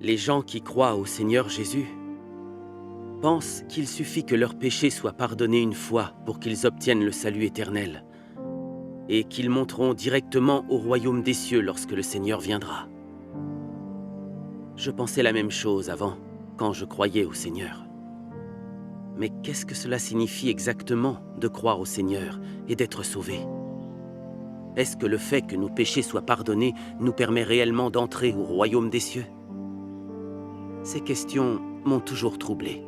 Les gens qui croient au Seigneur Jésus pensent qu'il suffit que leurs péchés soient pardonnés une fois pour qu'ils obtiennent le salut éternel, et qu'ils monteront directement au royaume des cieux lorsque le Seigneur viendra. Je pensais la même chose avant, quand je croyais au Seigneur. Mais qu'est-ce que cela signifie exactement de croire au Seigneur et d'être sauvé? Est-ce que le fait que nos péchés soient pardonnés nous permet réellement d'entrer au royaume des cieux? Ces questions m'ont toujours troublé.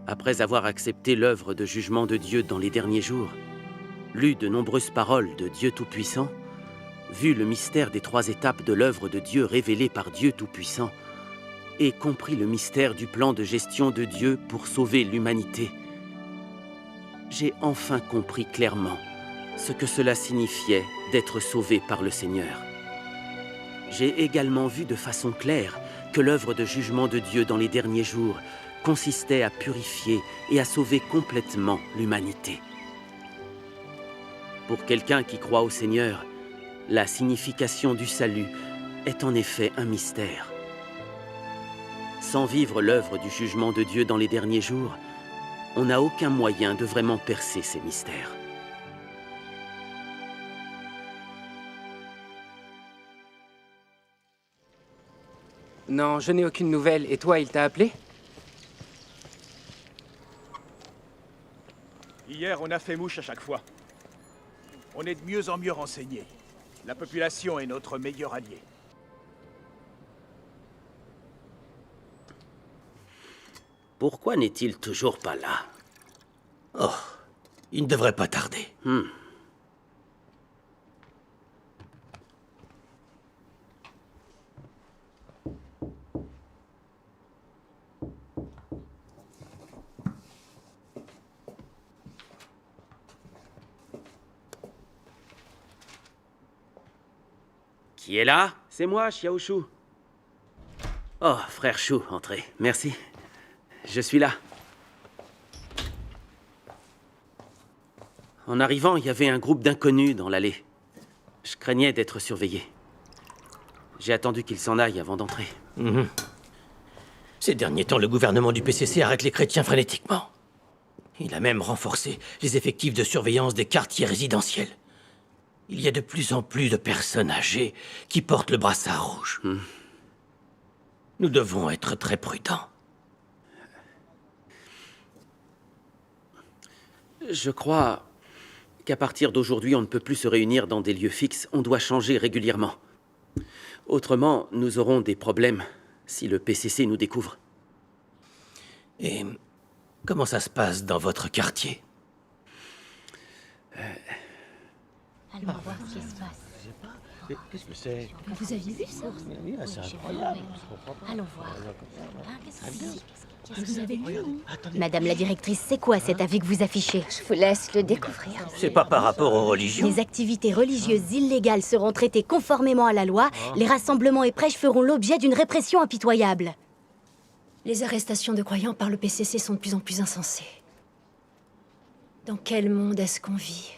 Après avoir accepté l'œuvre de jugement de Dieu dans les derniers jours, lu de nombreuses paroles de Dieu Tout-Puissant, vu le mystère des 3 étapes de l'œuvre de Dieu révélée par Dieu Tout-Puissant, et compris le mystère du plan de gestion de Dieu pour sauver l'humanité, j'ai enfin compris clairement ce que cela signifiait d'être sauvé par le Seigneur. J'ai également vu de façon claire que l'œuvre de jugement de Dieu dans les derniers jours consistait à purifier et à sauver complètement l'humanité. Pour quelqu'un qui croit au Seigneur, la signification du salut est en effet un mystère. Sans vivre l'œuvre du jugement de Dieu dans les derniers jours, on n'a aucun moyen de vraiment percer ces mystères. Non, je n'ai aucune nouvelle. Et toi, il t'a appelé? Hier, on a fait mouche à chaque fois. On est de mieux en mieux renseignés. La population est notre meilleur allié. Pourquoi n'est-il toujours pas là? Oh, il ne devrait pas tarder. Qui est là? C'est moi, Xiao Shu. Oh, frère Shu, entrez. Merci. Je suis là. En arrivant, il y avait un groupe d'inconnus dans l'allée. Je craignais d'être surveillé. J'ai attendu qu'ils s'en aillent avant d'entrer. Ces derniers temps, le gouvernement du PCC arrête les chrétiens frénétiquement. Il a même renforcé les effectifs de surveillance des quartiers résidentiels. Il y a de plus en plus de personnes âgées qui portent le brassard rouge. Nous devons être très prudents. Je crois qu'à partir d'aujourd'hui, on ne peut plus se réunir dans des lieux fixes. On doit changer régulièrement. Autrement, nous aurons des problèmes si le PCC nous découvre. Et comment ça se passe dans votre quartier? Allons voir ce qui se passe. Qu'est-ce que c'est? Vous aviez vu ça? C'est incroyable. Allons voir. Qu'est-ce que c'est? Vous avez vu? Madame la directrice, c'est quoi cet avis que vous affichez? Je vous laisse le découvrir. C'est pas par rapport aux religions? Les activités religieuses illégales seront traitées conformément à la loi. Les rassemblements et prêches feront l'objet d'une répression impitoyable. Les arrestations de croyants par le PCC sont de plus en plus insensées. Dans quel monde est-ce qu'on vit?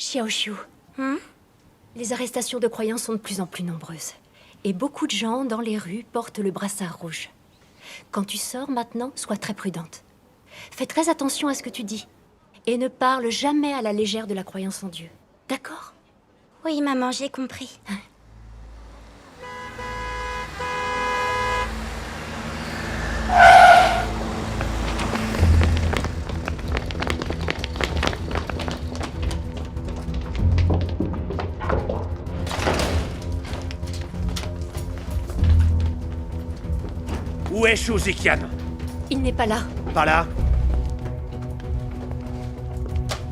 Xiaoshu, les arrestations de croyants sont de plus en plus nombreuses. Et beaucoup de gens dans les rues portent le brassard rouge. Quand tu sors maintenant, sois très prudente. Fais très attention à ce que tu dis. Et ne parle jamais à la légère de la croyance en Dieu. D'accord? Oui, maman, j'ai compris. Où est Shu Ziqian? Il n'est pas là. Pas là?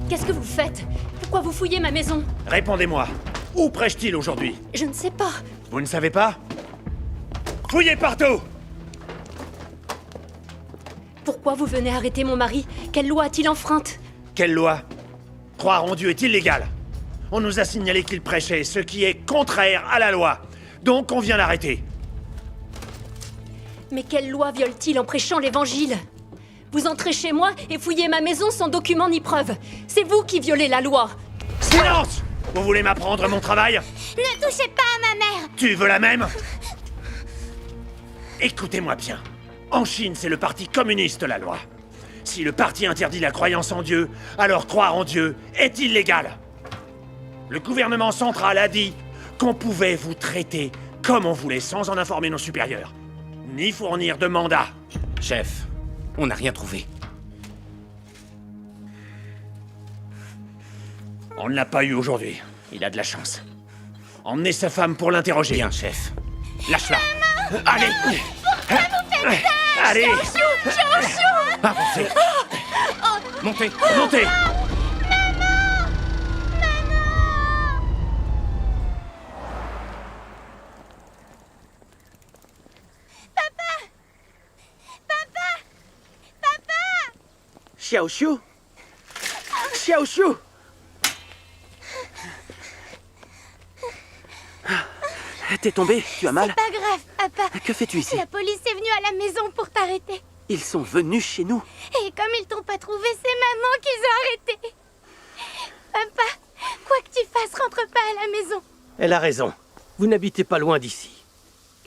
Qu'est-ce que vous faites? Pourquoi vous fouillez ma maison? Répondez-moi. Où prêche-t-il aujourd'hui? Je ne sais pas. Vous ne savez pas? Fouillez partout! Pourquoi vous venez arrêter mon mari? Quelle loi a-t-il enfreinte? Quelle loi? Croire en Dieu est illégal. On nous a signalé qu'il prêchait, ce qui est contraire à la loi. Donc on vient l'arrêter. Mais quelle loi viole-t-il en prêchant l'évangile? Vous entrez chez moi et fouillez ma maison sans document ni preuve. C'est vous qui violez la loi. Silence! Vous voulez m'apprendre mon travail? Ne touchez pas à ma mère! Tu veux la même? Écoutez-moi bien. En Chine, c'est le parti communiste, la loi. Si le parti interdit la croyance en Dieu, alors croire en Dieu est illégal. Le gouvernement central a dit qu'on pouvait vous traiter comme on voulait sans en informer nos supérieurs, ni fournir de mandat. Chef, on n'a rien trouvé. On ne l'a pas eu aujourd'hui. Il a de la chance. Emmenez sa femme pour l'interroger. Bien, chef. Lâche-la. Allez! Allez! Avancez. Montez. Montez! Xiaoxiu Xiaoxiu T'es tombé? Tu as mal? Pas grave, papa. Que fais-tu ici? La police est venue à la maison pour t'arrêter. Ils sont venus chez nous. Et comme ils t'ont pas trouvé, c'est maman qu'ils ont arrêté. Papa, quoi que tu fasses, rentre pas à la maison. Elle a raison. Vous n'habitez pas loin d'ici.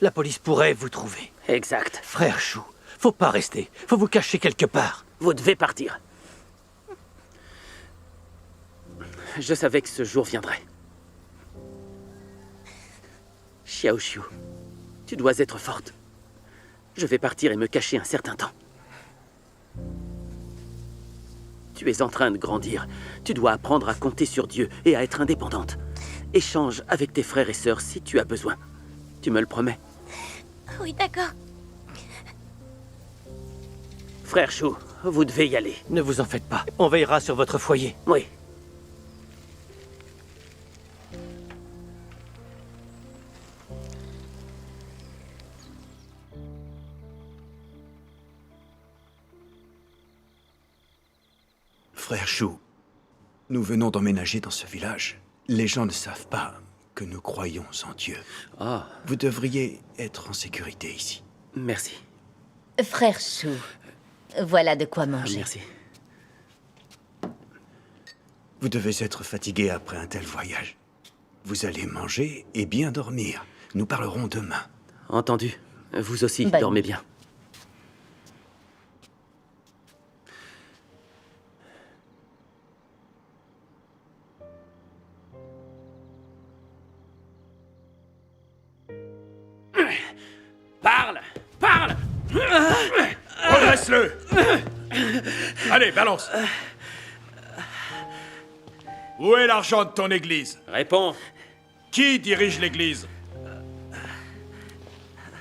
La police pourrait vous trouver. Exact. Frère Chou, faut pas rester. Faut vous cacher quelque part. Vous devez partir. Je savais que ce jour viendrait. Xiaoxiu, tu dois être forte. Je vais partir et me cacher un certain temps. Tu es en train de grandir. Tu dois apprendre à compter sur Dieu et à être indépendante. Échange avec tes frères et sœurs si tu as besoin. Tu me le promets? Oui, d'accord. Frère Chou, vous devez y aller. Ne vous en faites pas. On veillera sur votre foyer. Oui. Frère Chou, nous venons d'emménager dans ce village. Les gens ne savent pas que nous croyons en Dieu. Ah, Vous devriez être en sécurité ici. merci. Frère Chou, voilà de quoi Ah, manger. merci. Vous devez être fatigué après un tel voyage. Vous allez manger et bien dormir. Nous parlerons demain. Entendu. Vous aussi, Bonne dormez nuit. bien. Parle! Parle! Redresse-le! Allez, balance! Où est l'argent de ton église? Réponds! Qui dirige l'église?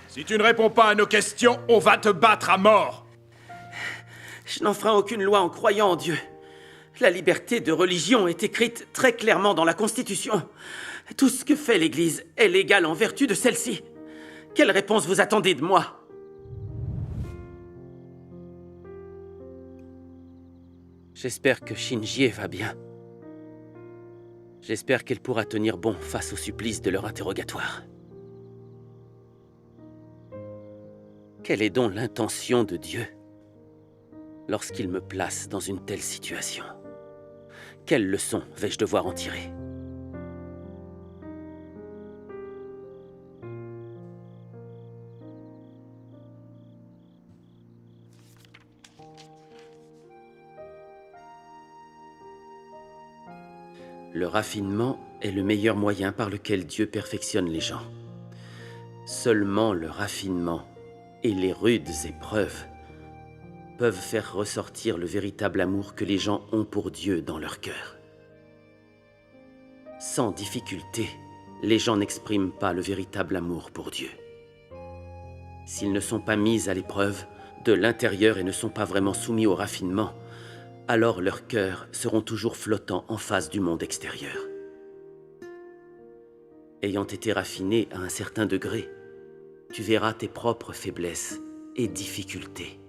Si tu ne réponds pas à nos questions, on va te battre à mort! Je n'enfreins aucune loi en croyant en Dieu. La liberté de religion est écrite très clairement dans la Constitution. Tout ce que fait l'Église est légal en vertu de celle-ci. Quelle réponse vous attendez de moi? J'espère que Shinjie va bien. J'espère qu'elle pourra tenir bon face au supplice de leur interrogatoire. Quelle est donc l'intention de Dieu lorsqu'il me place dans une telle situation? Quelle leçon vais-je devoir en tirer? Le raffinement est le meilleur moyen par lequel Dieu perfectionne les gens. Seulement le raffinement et les rudes épreuves peuvent faire ressortir le véritable amour que les gens ont pour Dieu dans leur cœur. Sans difficulté, les gens n'expriment pas le véritable amour pour Dieu. S'ils ne sont pas mis à l'épreuve de l'intérieur et ne sont pas vraiment soumis au raffinement, alors leurs cœurs seront toujours flottants en face du monde extérieur. Ayant été raffiné à un certain degré, tu verras tes propres faiblesses et difficultés.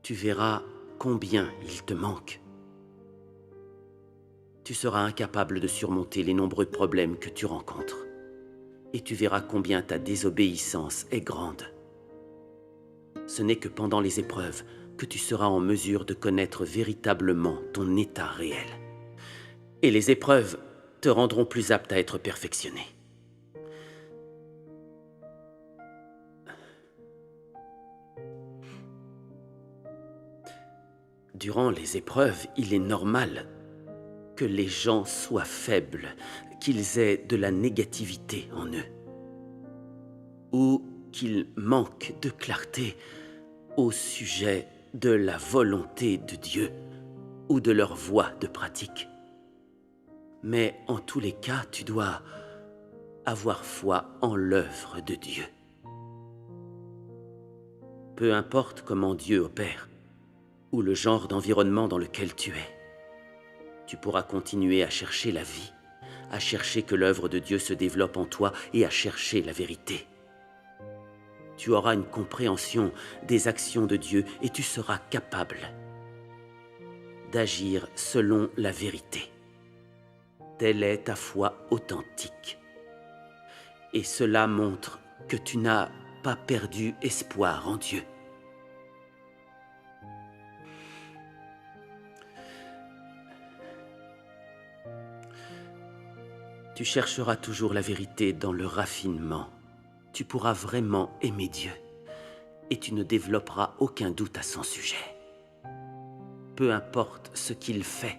Tu verras combien il te manque. Tu seras incapable de surmonter les nombreux problèmes que tu rencontres. Et tu verras combien ta désobéissance est grande. Ce n'est que pendant les épreuves que tu seras en mesure de connaître véritablement ton état réel. Et les épreuves te rendront plus apte à être perfectionné. Durant les épreuves, il est normal que les gens soient faibles, qu'ils aient de la négativité en eux, ou qu'ils manquent de clarté au sujet de la volonté de Dieu ou de leur voie de pratique. Mais en tous les cas, tu dois avoir foi en l'œuvre de Dieu. Peu importe comment Dieu opère, ou le genre d'environnement dans lequel tu es, tu pourras continuer à chercher la vie, à chercher que l'œuvre de Dieu se développe en toi et à chercher la vérité. Tu auras une compréhension des actions de Dieu et tu seras capable d'agir selon la vérité. Telle est ta foi authentique. Et cela montre que tu n'as pas perdu espoir en Dieu. Tu chercheras toujours la vérité dans le raffinement. Tu pourras vraiment aimer Dieu et tu ne développeras aucun doute à son sujet. Peu importe ce qu'il fait,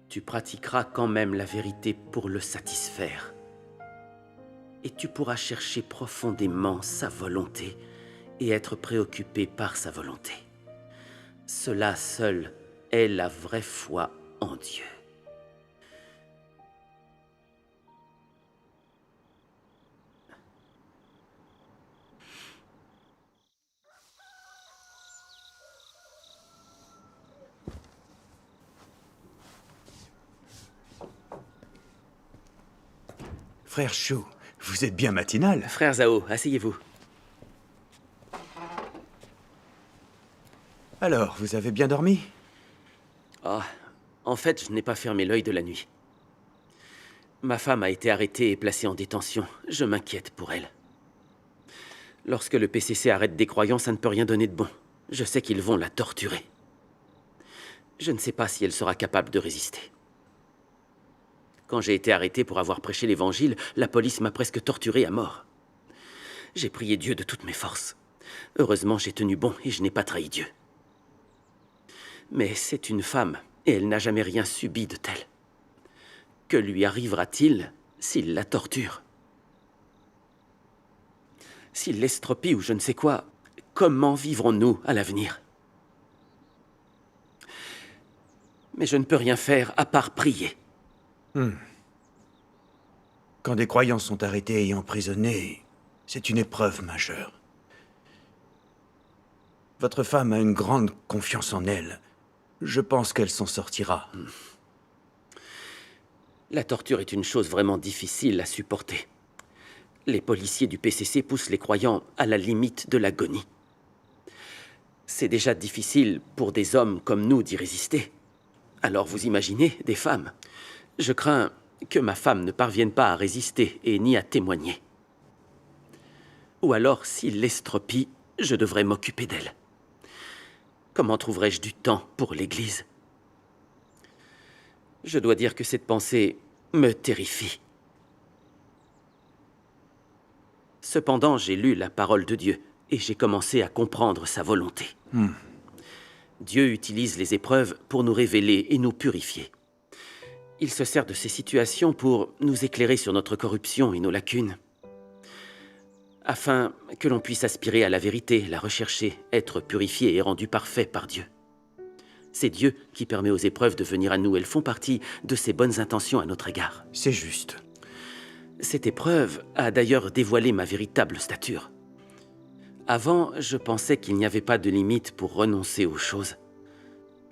tu pratiqueras quand même la vérité pour le satisfaire. Et tu pourras chercher profondément sa volonté et être préoccupé par sa volonté. Cela seul est la vraie foi en Dieu. Frère Shu, vous êtes bien matinal. Frère Zhao, asseyez-vous. Alors, vous avez bien dormi? Ah, en fait, je n'ai pas fermé l'œil de la nuit. Ma femme a été arrêtée et placée en détention. Je m'inquiète pour elle. Lorsque le PCC arrête des croyants, ça ne peut rien donner de bon. Je sais qu'ils vont la torturer. Je ne sais pas si elle sera capable de résister. Quand j'ai été arrêté pour avoir prêché l'Évangile, la police m'a presque torturé à mort. J'ai prié Dieu de toutes mes forces. Heureusement, j'ai tenu bon et je n'ai pas trahi Dieu. Mais c'est une femme, et elle n'a jamais rien subi de tel. Que lui arrivera-t-il s'il la torture? S'il l'estropie ou je ne sais quoi, comment vivrons-nous à l'avenir? Mais je ne peux rien faire à part prier. Quand des croyants sont arrêtés et emprisonnés, c'est une épreuve majeure. Votre femme a une grande confiance en elle. Je pense qu'elle s'en sortira. La torture est une chose vraiment difficile à supporter. Les policiers du PCC poussent les croyants à la limite de l'agonie. C'est déjà difficile pour des hommes comme nous d'y résister. Alors vous imaginez des femmes. Je crains que ma femme ne parvienne pas à résister et ni à témoigner. Ou alors, s'il l'estropie, je devrais m'occuper d'elle. Comment trouverais-je du temps pour l'Église? Je dois dire que cette pensée me terrifie. Cependant, j'ai lu la parole de Dieu et j'ai commencé à comprendre sa volonté. Dieu utilise les épreuves pour nous révéler et nous purifier. Il se sert de ces situations pour nous éclairer sur notre corruption et nos lacunes, afin que l'on puisse aspirer à la vérité, la rechercher, être purifié et rendu parfait par Dieu. C'est Dieu qui permet aux épreuves de venir à nous. Elles font partie de ses bonnes intentions à notre égard. C'est juste. Cette épreuve a d'ailleurs dévoilé ma véritable stature. Avant, je pensais qu'il n'y avait pas de limite pour renoncer aux choses.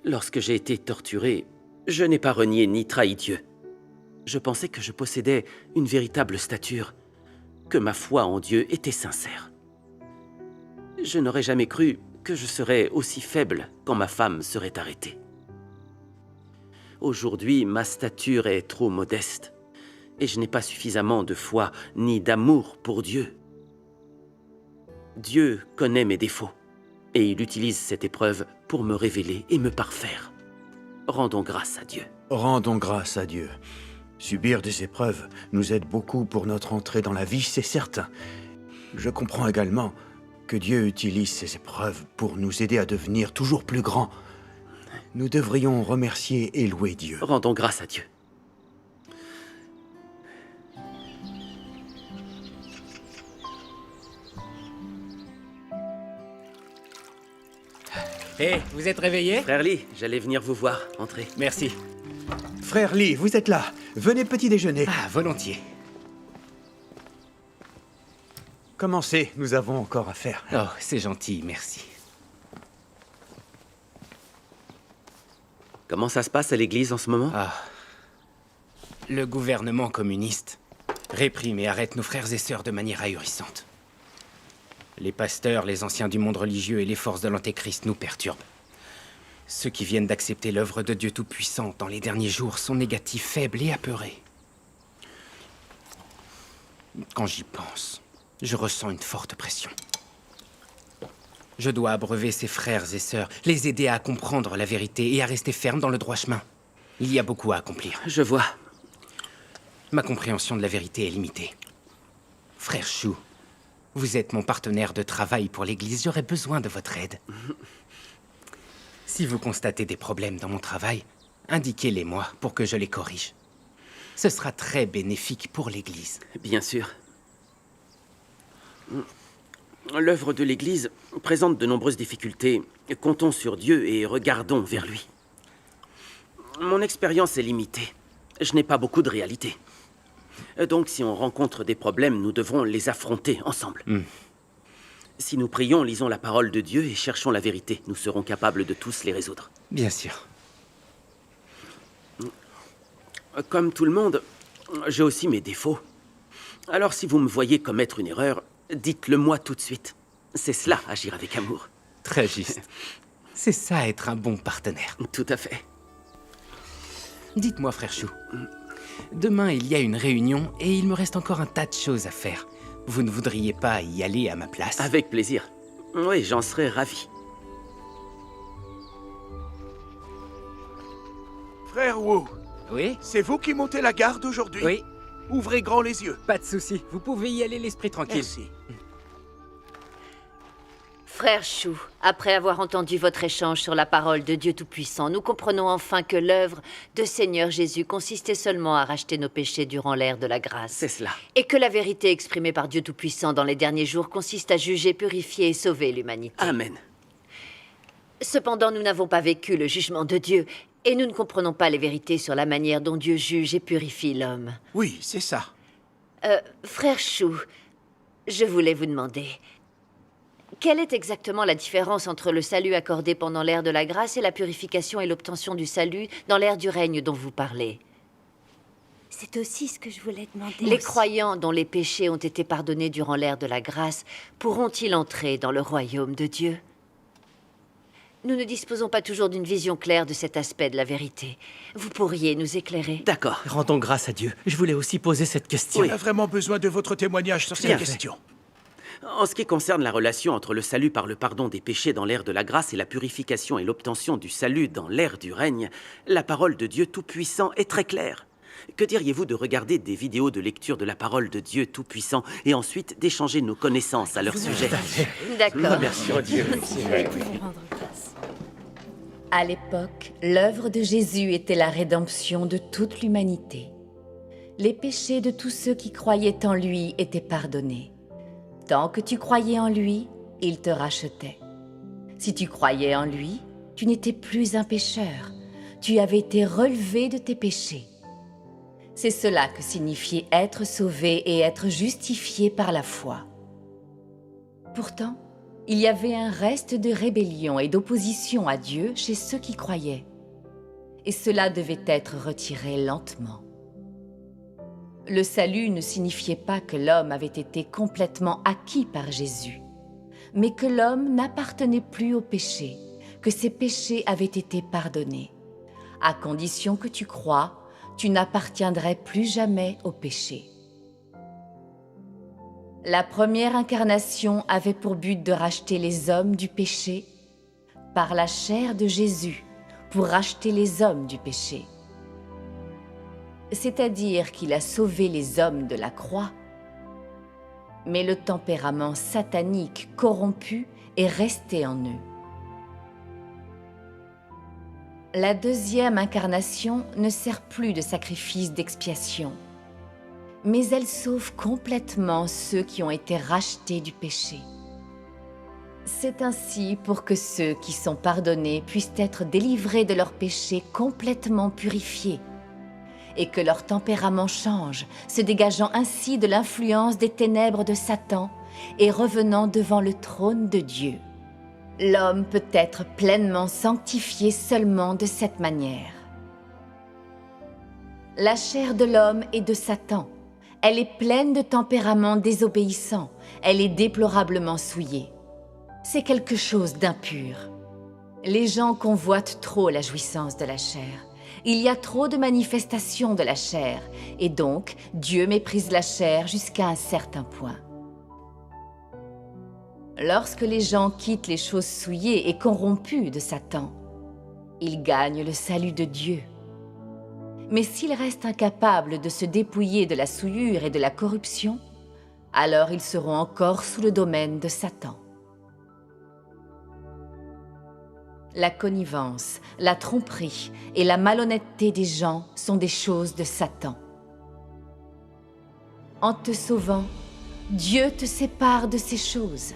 Lorsque j'ai été torturé, je n'ai pas renié ni trahi Dieu. Je pensais que je possédais une véritable stature, que ma foi en Dieu était sincère. Je n'aurais jamais cru que je serais aussi faible quand ma femme serait arrêtée. Aujourd'hui, ma stature est trop modeste et je n'ai pas suffisamment de foi ni d'amour pour Dieu. Dieu connaît mes défauts Et il utilise cette épreuve pour me révéler et me parfaire. Rendons grâce à Dieu. Rendons grâce à Dieu. Subir des épreuves nous aide beaucoup pour notre entrée dans la vie, c'est certain. Je comprends également que Dieu utilise ces épreuves pour nous aider à devenir toujours plus grands. Nous devrions remercier et louer Dieu. Rendons grâce à Dieu. Hé, vous êtes réveillé? Frère Lee, j'allais venir vous voir. Entrez. Merci. Frère Lee, vous êtes là. Venez petit déjeuner. Ah, volontiers. Commencez, nous avons encore à faire. Oh, c'est gentil, merci. Comment ça se passe à l'église en ce moment? Ah. Le gouvernement communiste réprime et arrête nos frères et sœurs de manière ahurissante. Les pasteurs, les anciens du monde religieux et les forces de l'Antéchrist nous perturbent. Ceux qui viennent d'accepter l'œuvre de Dieu Tout-Puissant dans les derniers jours sont négatifs, faibles et apeurés. Quand j'y pense, je ressens une forte pression. Je dois abreuver ces frères et sœurs, les aider à comprendre la vérité et à rester fermes dans le droit chemin. Il y a beaucoup à accomplir. Je vois. Ma compréhension de la vérité est limitée. Frère Shu, vous êtes mon partenaire de travail pour l'Église, j'aurais besoin de votre aide. Si vous constatez des problèmes dans mon travail, indiquez-les-moi pour que je les corrige. Ce sera très bénéfique pour l'Église. Bien sûr. L'œuvre de l'Église présente de nombreuses difficultés. Comptons sur Dieu et regardons vers lui. Mon expérience est limitée. Je n'ai pas beaucoup de réalité. Donc, si on rencontre des problèmes, nous devrons les affronter ensemble. Si nous prions, lisons la parole de Dieu et cherchons la vérité, nous serons capables de tous les résoudre. Bien sûr. Comme tout le monde, j'ai aussi mes défauts. Alors, si vous me voyez commettre une erreur, dites-le moi tout de suite. C'est cela, agir avec amour. Très juste. C'est ça, être un bon partenaire. Tout à fait. Dites-moi, frère Shu. Demain, il y a une réunion et il me reste encore un tas de choses à faire. Vous ne voudriez pas y aller à ma place? Avec plaisir. Oui, j'en serais ravi. Frère Wu, Oui? c'est vous qui montez la garde aujourd'hui? Oui, Ouvrez grand les yeux. pas de souci. Vous pouvez y aller l'esprit tranquille. Merci. Frère Shu, après avoir entendu votre échange sur la parole de Dieu Tout-Puissant, nous comprenons enfin que l'œuvre de Seigneur Jésus consistait seulement à racheter nos péchés durant l'ère de la grâce. C'est cela. Et que la vérité exprimée par Dieu Tout-Puissant dans les derniers jours consiste à juger, purifier et sauver l'humanité. Amen. Cependant, nous n'avons pas vécu le jugement de Dieu, et nous ne comprenons pas les vérités sur la manière dont Dieu juge et purifie l'homme. Oui, c'est ça. Frère Shu, je voulais vous demander... Quelle est exactement la différence entre le salut accordé pendant l'ère de la grâce et la purification et l'obtention du salut dans l'ère du règne dont vous parlez? C'est aussi ce que je voulais demander. Les croyants dont les péchés ont été pardonnés durant l'ère de la grâce pourront-ils entrer dans le royaume de Dieu? Nous ne disposons pas toujours d'une vision claire de cet aspect de la vérité. Vous pourriez nous éclairer? D'accord. Rendons grâce à Dieu. Je voulais aussi poser cette question. On a vraiment besoin de votre témoignage sur cette Bien fait. question. En ce qui concerne la relation entre le salut par le pardon des péchés dans l'ère de la grâce et la purification et l'obtention du salut dans l'ère du règne, la parole de Dieu Tout-Puissant est très claire. Que diriez-vous de regarder des vidéos de lecture de la parole de Dieu Tout-Puissant et ensuite d'échanger nos connaissances à leur sujet? D'accord. Merci à Dieu. À l'époque, l'œuvre de Jésus était la rédemption de toute l'humanité. Les péchés de tous ceux qui croyaient en lui étaient pardonnés. Tant que tu croyais en lui, il te rachetait. Si tu croyais en lui, tu n'étais plus un pécheur. Tu avais été relevé de tes péchés. C'est cela que signifiait être sauvé et être justifié par la foi. Pourtant, il y avait un reste de rébellion et d'opposition à Dieu chez ceux qui croyaient. Et cela devait être retiré lentement. Le salut ne signifiait pas que l'homme avait été complètement acquis par Jésus, mais que l'homme n'appartenait plus au péché, que ses péchés avaient été pardonnés. À condition que tu crois, tu n'appartiendrais plus jamais au péché. La première incarnation avait pour but de racheter les hommes du péché par la chair de Jésus, pour racheter les hommes du péché. C'est-à-dire qu'il a sauvé les hommes de la croix. Mais le tempérament satanique corrompu est resté en eux. La deuxième incarnation ne sert plus de sacrifice d'expiation, mais elle sauve complètement ceux qui ont été rachetés du péché. C'est ainsi pour que ceux qui sont pardonnés puissent être délivrés de leurs péchés complètement purifiés et que leur tempérament change, se dégageant ainsi de l'influence des ténèbres de Satan et revenant devant le trône de Dieu. L'homme peut être pleinement sanctifié seulement de cette manière. La chair de l'homme est de Satan. Elle est pleine de tempéraments désobéissants. Elle est déplorablement souillée. C'est quelque chose d'impur. Les gens convoitent trop la jouissance de la chair. Il y a trop de manifestations de la chair, et donc Dieu méprise la chair jusqu'à un certain point. Lorsque les gens quittent les choses souillées et corrompues de Satan, ils gagnent le salut de Dieu. Mais s'ils restent incapables de se dépouiller de la souillure et de la corruption, alors ils seront encore sous le domaine de Satan. La connivence, la tromperie et la malhonnêteté des gens sont des choses de Satan. En te sauvant, Dieu te sépare de ces choses.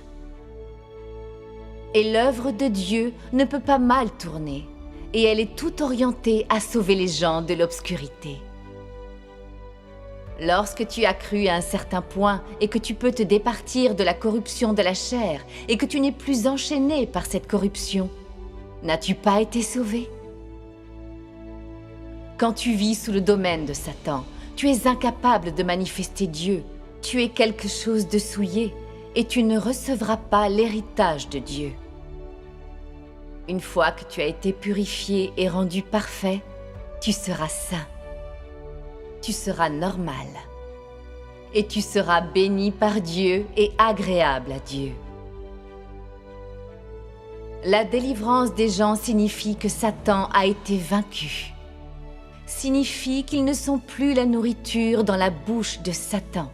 Et l'œuvre de Dieu ne peut pas mal tourner, et elle est toute orientée à sauver les gens de l'obscurité. Lorsque tu as cru à un certain point et que tu peux te départir de la corruption de la chair et que tu n'es plus enchaîné par cette corruption, n'as-tu pas été sauvé? Quand tu vis sous le domaine de Satan, tu es incapable de manifester Dieu. Tu es quelque chose de souillé et tu ne recevras pas l'héritage de Dieu. Une fois que tu as été purifié et rendu parfait, tu seras saint. Tu seras normal. Et tu seras béni par Dieu et agréable à Dieu. La délivrance des gens signifie que Satan a été vaincu. Signifie qu'ils ne sont plus la nourriture dans la bouche de Satan.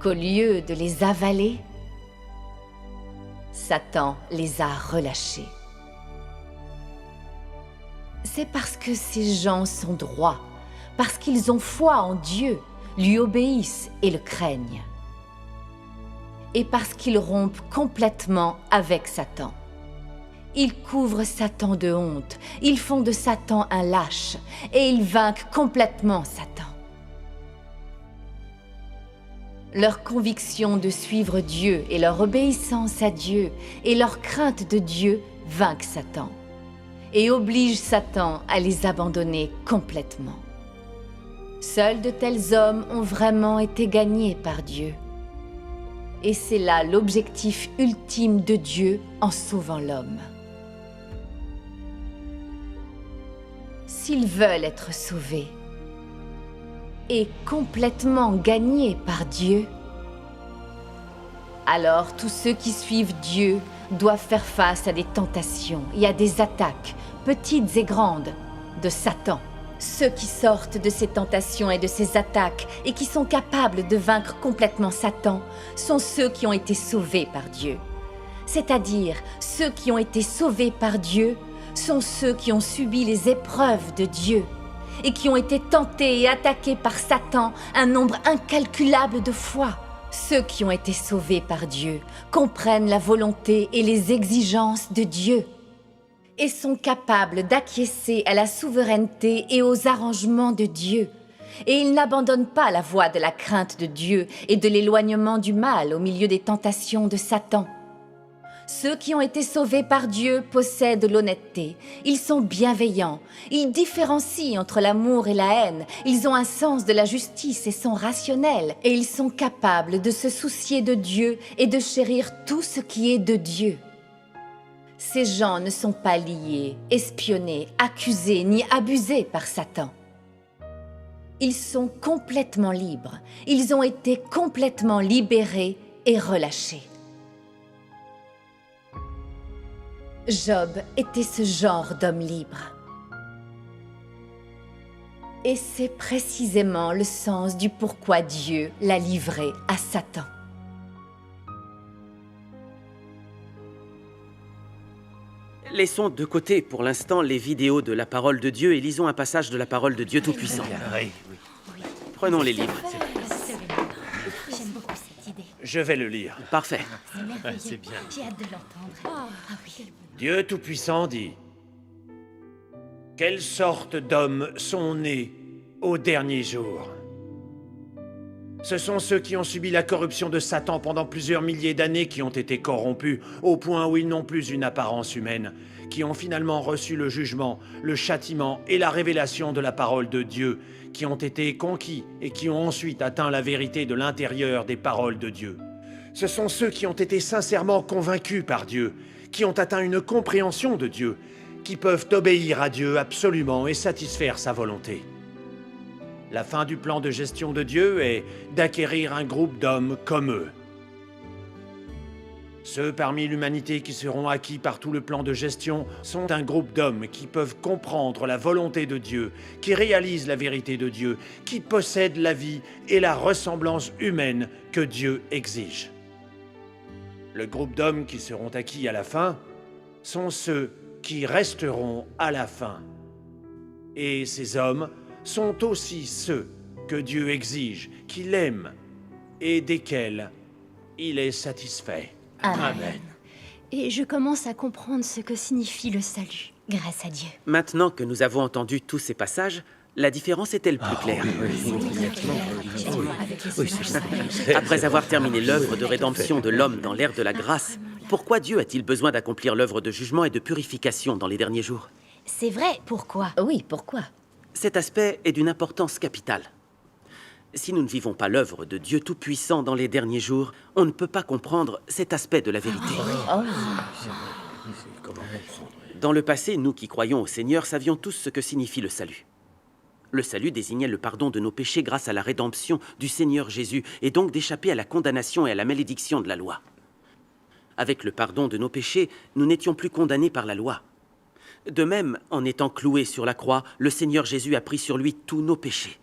Qu'au lieu de les avaler, Satan les a relâchés. C'est parce que ces gens sont droits, parce qu'ils ont foi en Dieu, lui obéissent et le craignent. Et parce qu'ils rompent complètement avec Satan. Ils couvrent Satan de honte, ils font de Satan un lâche, et ils vainquent complètement Satan. Leur conviction de suivre Dieu et leur obéissance à Dieu et leur crainte de Dieu vainquent Satan et obligent Satan à les abandonner complètement. Seuls de tels hommes ont vraiment été gagnés par Dieu. Et c'est là l'objectif ultime de Dieu en sauvant l'homme. S'ils veulent être sauvés et complètement gagnés par Dieu, alors tous ceux qui suivent Dieu doivent faire face à des tentations et à des attaques, petites et grandes, de Satan. Ceux qui sortent de ces tentations et de ces attaques et qui sont capables de vaincre complètement Satan sont ceux qui ont été sauvés par Dieu. C'est-à-dire, ceux qui ont été sauvés par Dieu sont ceux qui ont subi les épreuves de Dieu et qui ont été tentés et attaqués par Satan un nombre incalculable de fois. Ceux qui ont été sauvés par Dieu comprennent la volonté et les exigences de Dieu et sont capables d'acquiescer à la souveraineté et aux arrangements de Dieu. Et ils n'abandonnent pas la voie de la crainte de Dieu et de l'éloignement du mal au milieu des tentations de Satan. Ceux qui ont été sauvés par Dieu possèdent l'honnêteté. Ils sont bienveillants. Ils différencient entre l'amour et la haine. Ils ont un sens de la justice et sont rationnels. Et ils sont capables de se soucier de Dieu et de chérir tout ce qui est de Dieu. Ces gens ne sont pas liés, espionnés, accusés ni abusés par Satan. Ils sont complètement libres. Ils ont été complètement libérés et relâchés. Job était ce genre d'homme libre. Et c'est précisément le sens du pourquoi Dieu l'a livré à Satan. Laissons de côté pour l'instant les vidéos de la parole de Dieu et lisons un passage de la parole de Dieu Tout-Puissant. Prenons les livres. J'aime beaucoup cette idée. Je vais le lire. Parfait. C'est merveilleux. C'est bien. J'ai hâte de l'entendre. Ah oui. Dieu Tout-Puissant dit: quelle sorte d'hommes sont nés au dernier jour? Ce sont ceux qui ont subi la corruption de Satan pendant plusieurs milliers d'années, qui ont été corrompus au point où ils n'ont plus une apparence humaine, qui ont finalement reçu le jugement, le châtiment et la révélation de la parole de Dieu, qui ont été conquis et qui ont ensuite atteint la vérité de l'intérieur des paroles de Dieu. Ce sont ceux qui ont été sincèrement convaincus par Dieu, qui ont atteint une compréhension de Dieu, qui peuvent obéir à Dieu absolument et satisfaire sa volonté. La fin du plan de gestion de Dieu est d'acquérir un groupe d'hommes comme eux. Ceux parmi l'humanité qui seront acquis par tout le plan de gestion sont un groupe d'hommes qui peuvent comprendre la volonté de Dieu, qui réalisent la vérité de Dieu, qui possèdent la vie et la ressemblance humaine que Dieu exige. Le groupe d'hommes qui seront acquis à la fin sont ceux qui resteront à la fin. Et ces hommes sont aussi ceux que Dieu exige, qu'il aime et desquels il est satisfait. Amen. Et je commence à comprendre ce que signifie le salut, grâce à Dieu. Maintenant que nous avons entendu tous ces passages, la différence est-elle plus claire? Après avoir terminé l'œuvre de rédemption de l'homme dans l'ère de la grâce, pourquoi Dieu a-t-il besoin d'accomplir l'œuvre de jugement et de purification dans les derniers jours? C'est vrai, pourquoi? Oui, pourquoi? Cet aspect est d'une importance capitale. Si nous ne vivons pas l'œuvre de Dieu Tout-Puissant dans les derniers jours, on ne peut pas comprendre cet aspect de la vérité. Dans le passé, nous qui croyons au Seigneur savions tous ce que signifie le salut. Le salut désignait le pardon de nos péchés grâce à la rédemption du Seigneur Jésus, et donc d'échapper à la condamnation et à la malédiction de la loi. Avec le pardon de nos péchés, nous n'étions plus condamnés par la loi. De même, en étant cloué sur la croix, le Seigneur Jésus a pris sur lui tous nos péchés.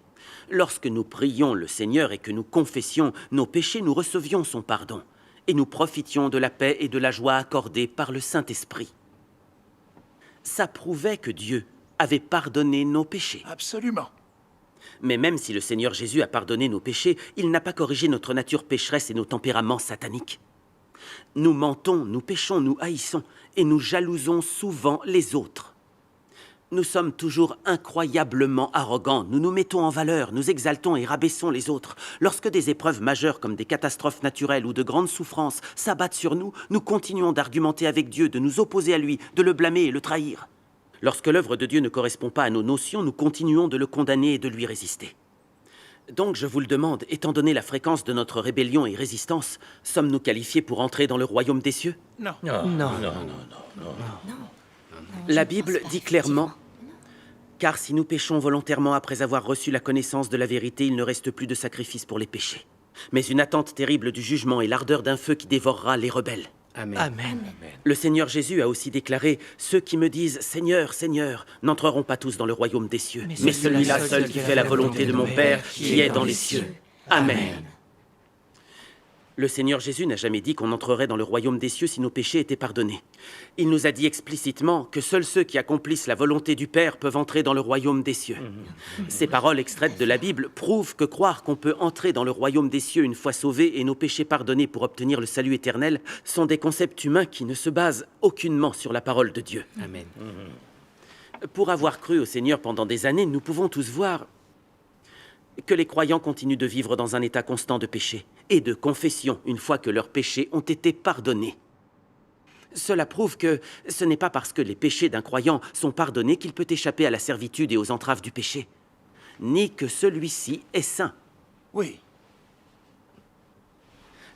Lorsque nous prions le Seigneur et que nous confessions nos péchés, nous recevions son pardon, et nous profitions de la paix et de la joie accordées par le Saint-Esprit. Ça prouvait que Dieu avait pardonné nos péchés. Absolument. Mais même si le Seigneur Jésus a pardonné nos péchés, il n'a pas corrigé notre nature pécheresse et nos tempéraments sataniques. Nous mentons, nous péchons, nous haïssons, et nous jalousons souvent les autres. Nous sommes toujours incroyablement arrogants, nous nous mettons en valeur, nous exaltons et rabaissons les autres. Lorsque des épreuves majeures comme des catastrophes naturelles ou de grandes souffrances s'abattent sur nous, nous continuons d'argumenter avec Dieu, de nous opposer à lui, de le blâmer et le trahir. Lorsque l'œuvre de Dieu ne correspond pas à nos notions, nous continuons de le condamner et de lui résister. Donc je vous le demande, étant donné la fréquence de notre rébellion et résistance, sommes-nous qualifiés pour entrer dans le royaume des cieux? Non. La Bible dit clairement: car si nous péchons volontairement après avoir reçu la connaissance de la vérité, il ne reste plus de sacrifice pour les péchés, mais une attente terrible du jugement et l'ardeur d'un feu qui dévorera les rebelles. Amen. Le Seigneur Jésus a aussi déclaré: ceux qui me disent Seigneur, Seigneur, n'entreront pas tous dans le royaume des cieux, mais celui-là seul qui fait la volonté de mon Père qui est dans les cieux. Amen. Le Seigneur Jésus n'a jamais dit qu'on entrerait dans le royaume des cieux si nos péchés étaient pardonnés. Il nous a dit explicitement que seuls ceux qui accomplissent la volonté du Père peuvent entrer dans le royaume des cieux. Ces paroles extraites de la Bible prouvent que croire qu'on peut entrer dans le royaume des cieux une fois sauvés et nos péchés pardonnés pour obtenir le salut éternel sont des concepts humains qui ne se basent aucunement sur la parole de Dieu. Amen. Pour avoir cru au Seigneur pendant des années, nous pouvons tous voir que les croyants continuent de vivre dans un état constant de péché et de confession une fois que leurs péchés ont été pardonnés. Cela prouve que ce n'est pas parce que les péchés d'un croyant sont pardonnés qu'il peut échapper à la servitude et aux entraves du péché, ni que celui-ci est saint. Oui.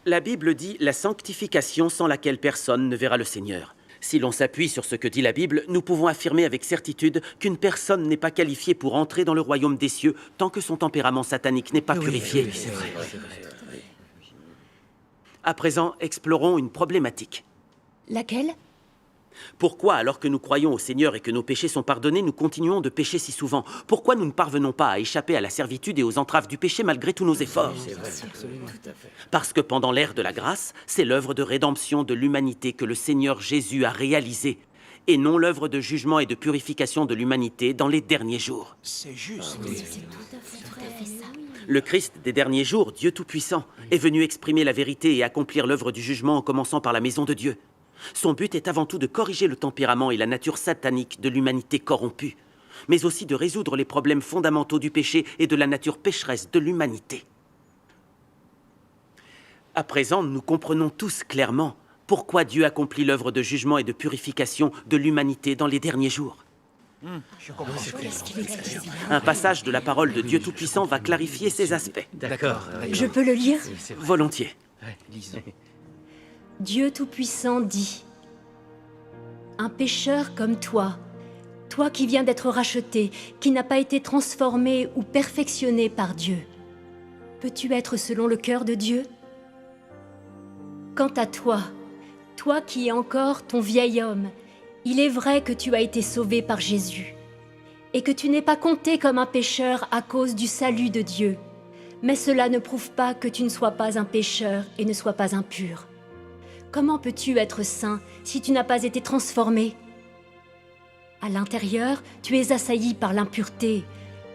La Bible dit la sanctification sans laquelle personne ne verra le Seigneur. Si l'on s'appuie sur ce que dit la Bible, nous pouvons affirmer avec certitude qu'une personne n'est pas qualifiée pour entrer dans le royaume des cieux tant que son tempérament satanique n'est pas purifié. Oui, c'est vrai. À présent, explorons une problématique. Laquelle? Pourquoi, alors que nous croyons au Seigneur et que nos péchés sont pardonnés, nous continuons de pécher si souvent? Pourquoi nous ne parvenons pas à échapper à la servitude et aux entraves du péché malgré tous nos efforts? Parce que pendant l'ère de la grâce, c'est l'œuvre de rédemption de l'humanité que le Seigneur Jésus a réalisée, et non l'œuvre de jugement et de purification de l'humanité dans les derniers jours. C'est juste. Le Christ des derniers jours, Dieu Tout-Puissant, est venu exprimer la vérité et accomplir l'œuvre du jugement en commençant par la maison de Dieu. Son but est avant tout de corriger le tempérament et la nature satanique de l'humanité corrompue, mais aussi de résoudre les problèmes fondamentaux du péché et de la nature pécheresse de l'humanité. À présent, nous comprenons tous clairement pourquoi Dieu accomplit l'œuvre de jugement et de purification de l'humanité dans les derniers jours. Un passage de la parole de Dieu Tout-Puissant va clarifier ces aspects. D'accord. Je peux le lire? Volontiers. Dieu Tout-Puissant dit: un pécheur comme toi, toi qui viens d'être racheté, qui n'a pas été transformé ou perfectionné par Dieu, peux-tu être selon le cœur de Dieu? Quant à toi, toi qui es encore ton vieil homme, il est vrai que tu as été sauvé par Jésus, et que tu n'es pas compté comme un pécheur à cause du salut de Dieu, mais cela ne prouve pas que tu ne sois pas un pécheur et ne sois pas impur. Comment peux-tu être saint si tu n'as pas été transformé? À l'intérieur, tu es assailli par l'impureté,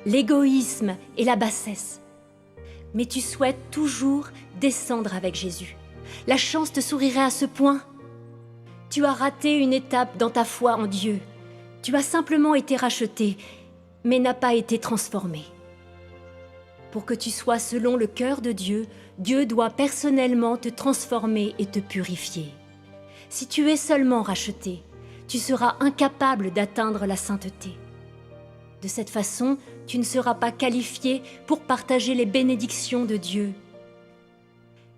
l'égoïsme et la bassesse. Mais tu souhaites toujours descendre avec Jésus. La chance te sourirait à ce point? Tu as raté une étape dans ta foi en Dieu. Tu as simplement été racheté, mais n'as pas été transformé. Pour que tu sois selon le cœur de Dieu, Dieu doit personnellement te transformer et te purifier. Si tu es seulement racheté, tu seras incapable d'atteindre la sainteté. De cette façon, tu ne seras pas qualifié pour partager les bénédictions de Dieu.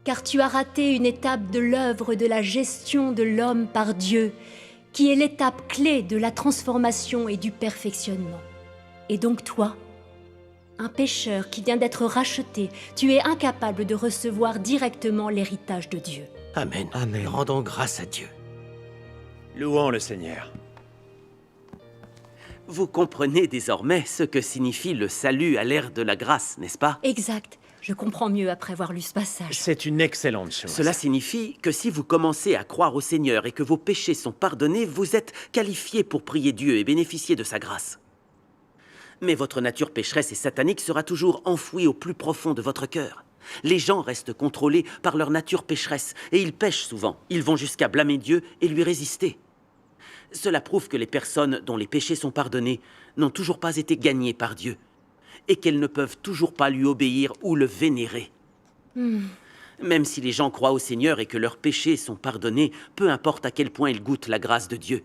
Car tu as raté une étape de l'œuvre de la gestion de l'homme par Dieu, qui est l'étape clé de la transformation et du perfectionnement. Et donc toi, un pécheur qui vient d'être racheté, tu es incapable de recevoir directement l'héritage de Dieu. Amen. Amen. Rendons grâce à Dieu. Louons le Seigneur. Vous comprenez désormais ce que signifie le salut à l'ère de la grâce, n'est-ce pas? Exact. Je comprends mieux après avoir lu ce passage. C'est une excellente chose. Cela signifie que si vous commencez à croire au Seigneur et que vos péchés sont pardonnés, vous êtes qualifié pour prier Dieu et bénéficier de sa grâce. Mais votre nature pécheresse et satanique sera toujours enfouie au plus profond de votre cœur. Les gens restent contrôlés par leur nature pécheresse et ils pêchent souvent. Ils vont jusqu'à blâmer Dieu et lui résister. Cela prouve que les personnes dont les péchés sont pardonnés n'ont toujours pas été gagnées par Dieu et qu'elles ne peuvent toujours pas lui obéir ou le vénérer. Même si les gens croient au Seigneur et que leurs péchés sont pardonnés, peu importe à quel point ils goûtent la grâce de Dieu,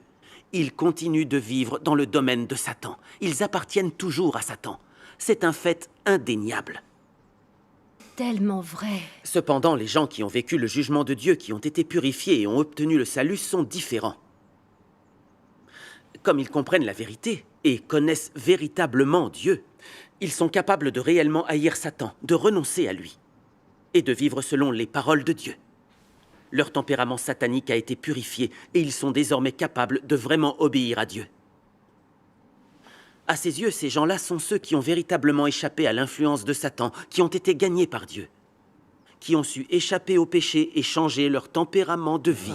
ils continuent de vivre dans le domaine de Satan. Ils appartiennent toujours à Satan. C'est un fait indéniable. Tellement vrai. Cependant, les gens qui ont vécu le jugement de Dieu, qui ont été purifiés et ont obtenu le salut, sont différents. Comme ils comprennent la vérité et connaissent véritablement Dieu, ils sont capables de réellement haïr Satan, de renoncer à lui, et de vivre selon les paroles de Dieu. Leur tempérament satanique a été purifié et ils sont désormais capables de vraiment obéir à Dieu. À ses yeux, ces gens-là sont ceux qui ont véritablement échappé à l'influence de Satan, qui ont été gagnés par Dieu, qui ont su échapper au péché et changer leur tempérament de vie.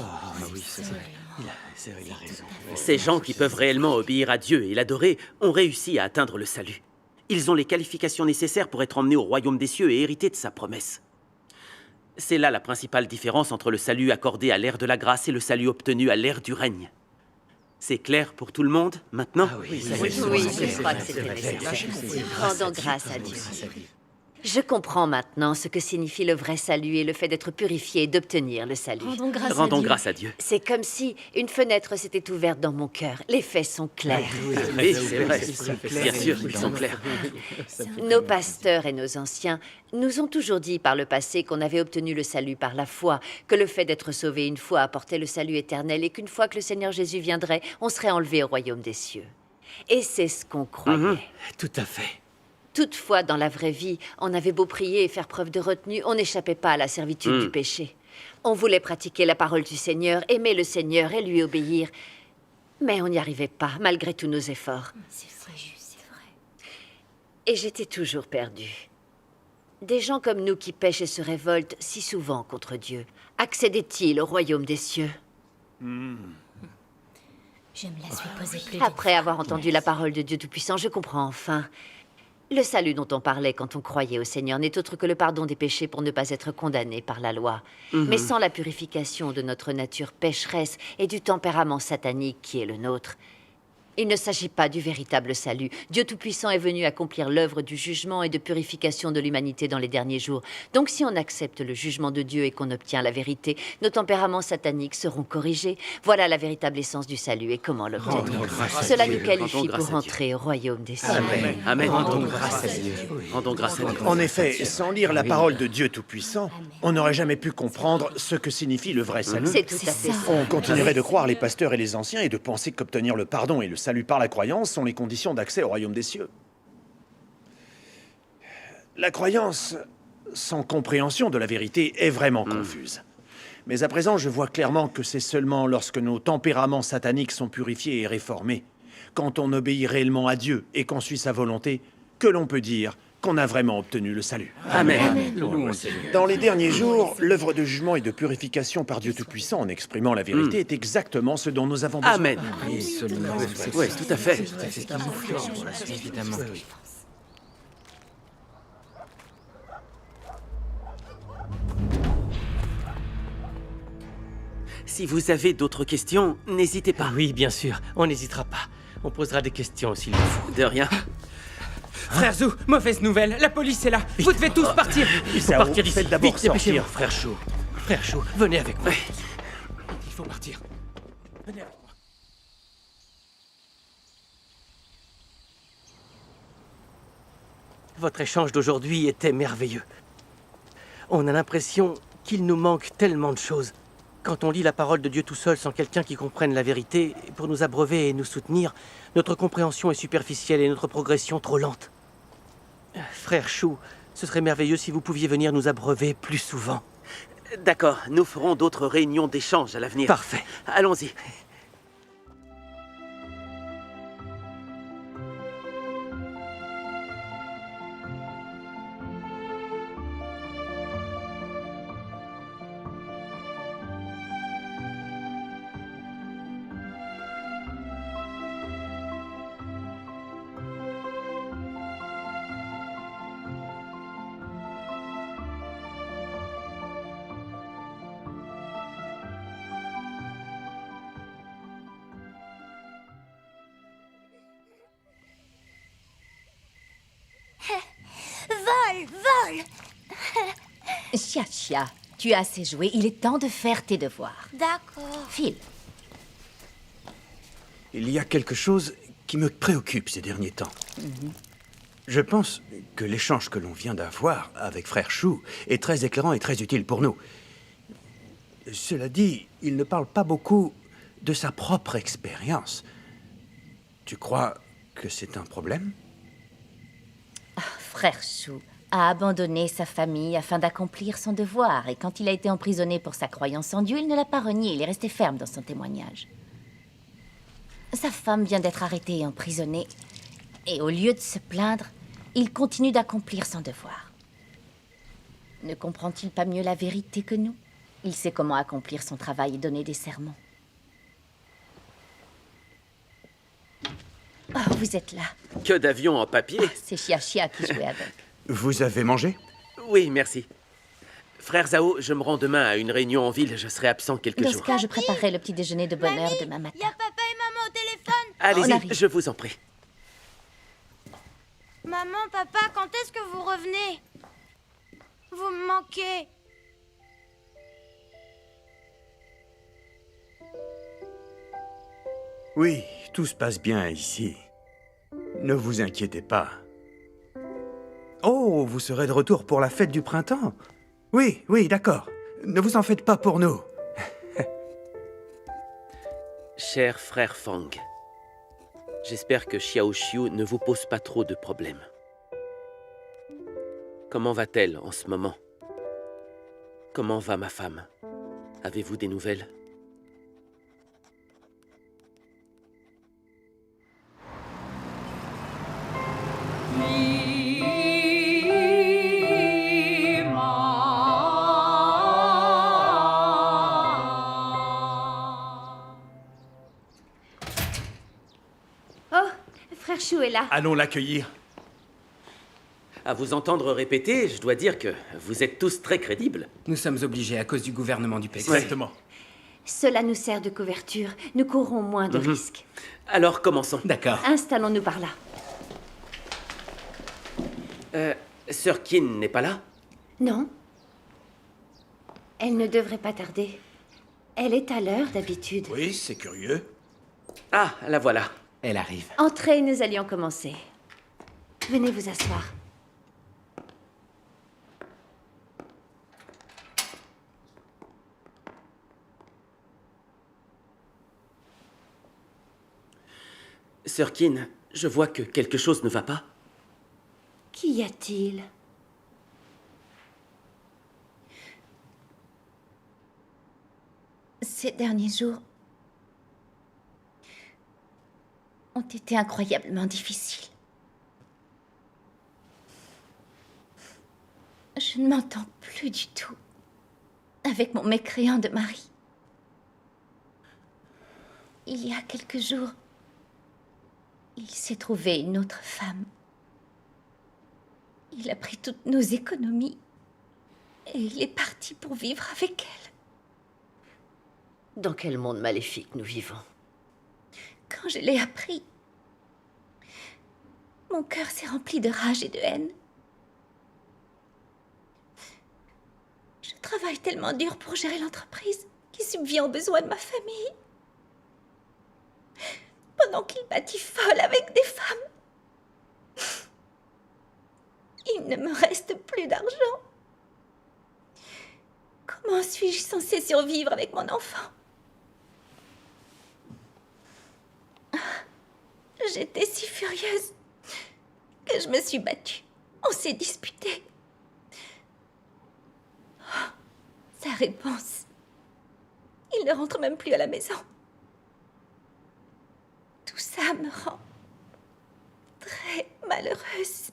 Ces gens qui peuvent réellement obéir à Dieu et l'adorer ont réussi à atteindre le salut. Ils ont les qualifications nécessaires pour être emmenés au royaume des cieux et hériter de sa promesse. C'est là la principale différence entre le salut accordé à l'ère de la grâce et le salut obtenu à l'ère du règne. C'est clair pour tout le monde, maintenant? Oui, je crois que c'est très clair. Rendons grâce à Dieu. Je comprends maintenant ce que signifie le vrai salut et le fait d'être purifié et d'obtenir le salut. Rendons grâce à Dieu. C'est comme si une fenêtre s'était ouverte dans mon cœur. Les faits sont clairs. Oui, c'est vrai. Bien sûr, ils sont clairs. Nos pasteurs et nos anciens nous ont toujours dit par le passé qu'on avait obtenu le salut par la foi, que le fait d'être sauvé une fois apportait le salut éternel et qu'une fois que le Seigneur Jésus viendrait, on serait enlevé au royaume des cieux. Et c'est ce qu'on croyait. Tout à fait. Toutefois, dans la vraie vie, on avait beau prier et faire preuve de retenue, on n'échappait pas à la servitude du péché. On voulait pratiquer la parole du Seigneur, aimer le Seigneur et lui obéir. Mais on n'y arrivait pas, malgré tous nos efforts. C'est vrai, c'est vrai. Et j'étais toujours perdue. Des gens comme nous qui pêchent et se révoltent si souvent contre Dieu, accédaient-ils au royaume des cieux? Je me la suis posée plus Après avoir entendu la parole de Dieu Tout-Puissant, je comprends enfin. Le salut dont on parlait quand on croyait au Seigneur n'est autre que le pardon des péchés pour ne pas être condamné par la loi. Mais sans la purification de notre nature pécheresse et du tempérament satanique qui est le nôtre, il ne s'agit pas du véritable salut. Dieu Tout-Puissant est venu accomplir l'œuvre du jugement et de purification de l'humanité dans les derniers jours. Donc si on accepte le jugement de Dieu et qu'on obtient la vérité, nos tempéraments sataniques seront corrigés. Voilà la véritable essence du salut et comment l'obtenir. Cela nous qualifie pour entrer au royaume des cieux. Amen. Amen. Rendons grâce à Dieu. Rendons grâce à Dieu. En effet, sans lire la parole de Dieu Tout-Puissant, on n'aurait jamais pu comprendre ce que signifie le vrai salut. C'est tout à fait ça. On continuerait de croire les pasteurs et les anciens et de penser qu'obtenir le pardon et le salut par la croyance sont les conditions d'accès au royaume des cieux. La croyance sans compréhension de la vérité est vraiment confuse. Mais à présent, je vois clairement que c'est seulement lorsque nos tempéraments sataniques sont purifiés et réformés, quand on obéit réellement à Dieu et qu'on suit sa volonté, que l'on peut dire qu'on a vraiment obtenu le salut. Amen. Dans les derniers jours, l'œuvre de jugement et de purification par Dieu Tout-Puissant en exprimant la vérité est exactement ce dont nous avons besoin. Amen. Absolument. Oui, tout à fait. Évidemment. Si vous avez d'autres questions, n'hésitez pas. Oui, bien sûr. On n'hésitera pas. On posera des questions s'il le faut. De rien. Frère Zou, mauvaise nouvelle, la police est là. Vous devez tous partir. Il faut Sao, partir d'ici. faites d'abord Vite, dépêchez-vous. sortir. Frère Chou. Frère Chou, venez avec moi. Il faut partir. Venez avec moi. Votre échange d'aujourd'hui était merveilleux. On a l'impression qu'il nous manque tellement de choses. Quand on lit la parole de Dieu tout seul sans quelqu'un qui comprenne la vérité, pour nous abreuver et nous soutenir, notre compréhension est superficielle et notre progression trop lente. Frère Chou, ce serait merveilleux si vous pouviez venir nous abreuver plus souvent. D'accord, nous ferons d'autres réunions d'échange à l'avenir. Parfait. Allons-y. Vol, vol. Chia Chia, tu as assez joué, il est temps de faire tes devoirs. D'accord. File. Il y a quelque chose qui me préoccupe ces derniers temps. Je pense que l'échange que l'on vient d'avoir avec Frère Chou est très éclairant et très utile pour nous. Cela dit, il ne parle pas beaucoup de sa propre expérience. Tu crois que c'est un problème? Frère Chou a abandonné sa famille afin d'accomplir son devoir, et quand il a été emprisonné pour sa croyance en Dieu, il ne l'a pas renié, il est resté ferme dans son témoignage. Sa femme vient d'être arrêtée et emprisonnée, et au lieu de se plaindre, il continue d'accomplir son devoir. Ne comprend-il pas mieux la vérité que nous? Il sait comment accomplir son travail et donner des sermons. Oh, vous êtes là. Que d'avions en papier. C'est Chia Chia qui jouait avec. Vous avez mangé? Oui, merci. Frère Zhao, je me rends demain à une réunion en ville. Je serai absent quelques Dans ce jours. cas, je préparerai le petit déjeuner de bonne heure demain matin. Il y a papa et maman au téléphone. On Allez-y, arrive. je vous en prie. Maman, papa, quand est-ce que vous revenez? Vous me manquez. Oui, tout se passe bien ici. Ne vous inquiétez pas. Oh, vous serez de retour pour la fête du printemps? Oui, oui, d'accord. Ne vous en faites pas pour nous. Cher frère Fang, j'espère que Xiao Xiu ne vous pose pas trop de problèmes. Comment va-t-elle en ce moment? Comment va ma femme? Avez-vous des nouvelles? Oh, frère Chou est là. Allons l'accueillir. À vous entendre répéter, je dois dire que vous êtes tous très crédibles. Nous sommes obligés à cause du gouvernement du PC. Exactement. Cela nous sert de couverture. Nous courons moins de risques. Alors commençons. D'accord. Installons-nous par là. Sir Qin n'est pas là? Non. Elle ne devrait pas tarder. Elle est à l'heure d'habitude. Oui, c'est curieux. Ah, la voilà. Elle arrive. Entrez, nous allions commencer. Venez vous asseoir. Sir Qin, je vois que quelque chose ne va pas. Qu'y a-t-il? Ces derniers jours ont été incroyablement difficiles. Je ne m'entends plus du tout avec mon mécréant de mari. Il y a quelques jours, il s'est trouvé une autre femme. Il a pris toutes nos économies et il est parti pour vivre avec elle. Dans quel monde maléfique nous vivons? Quand je l'ai appris, mon cœur s'est rempli de rage et de haine. Je travaille tellement dur pour gérer l'entreprise qui subvient aux besoins de ma famille. Pendant qu'il batiffole avec des femmes, il ne me reste plus d'argent. Comment suis-je censée survivre avec mon enfant? J'étais si furieuse que je me suis battue. On s'est disputé. Oh, sa réponse. Il ne rentre même plus à la maison. Tout ça me rend très malheureuse.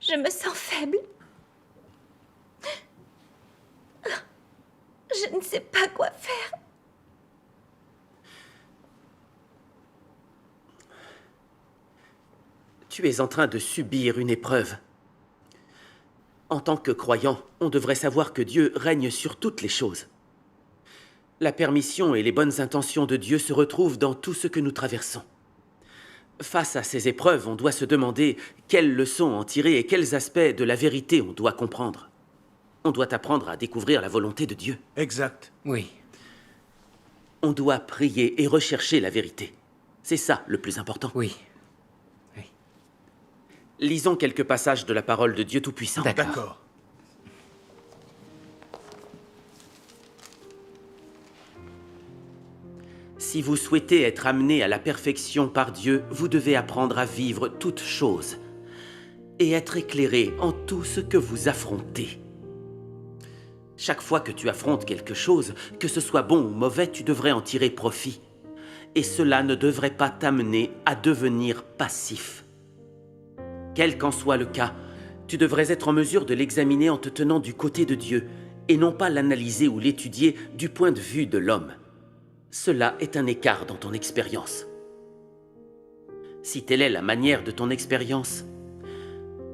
Je me sens faible. Je ne sais pas quoi faire. Tu es en train de subir une épreuve. En tant que croyant, on devrait savoir que Dieu règne sur toutes les choses. La permission et les bonnes intentions de Dieu se retrouvent dans tout ce que nous traversons. Face à ces épreuves, on doit se demander quelles leçons en tirer et quels aspects de la vérité on doit comprendre. On doit apprendre à découvrir la volonté de Dieu. Exact. Oui. On doit prier et rechercher la vérité. C'est ça le plus important. Oui. Lisons quelques passages de la parole de Dieu Tout-Puissant. D'accord. Si vous souhaitez être amené à la perfection par Dieu, vous devez apprendre à vivre toutes choses et être éclairé en tout ce que vous affrontez. Chaque fois que tu affrontes quelque chose, que ce soit bon ou mauvais, tu devrais en tirer profit. Et cela ne devrait pas t'amener à devenir passif. Quel qu'en soit le cas, tu devrais être en mesure de l'examiner en te tenant du côté de Dieu et non pas l'analyser ou l'étudier du point de vue de l'homme. Cela est un écart dans ton expérience. Si telle est la manière de ton expérience,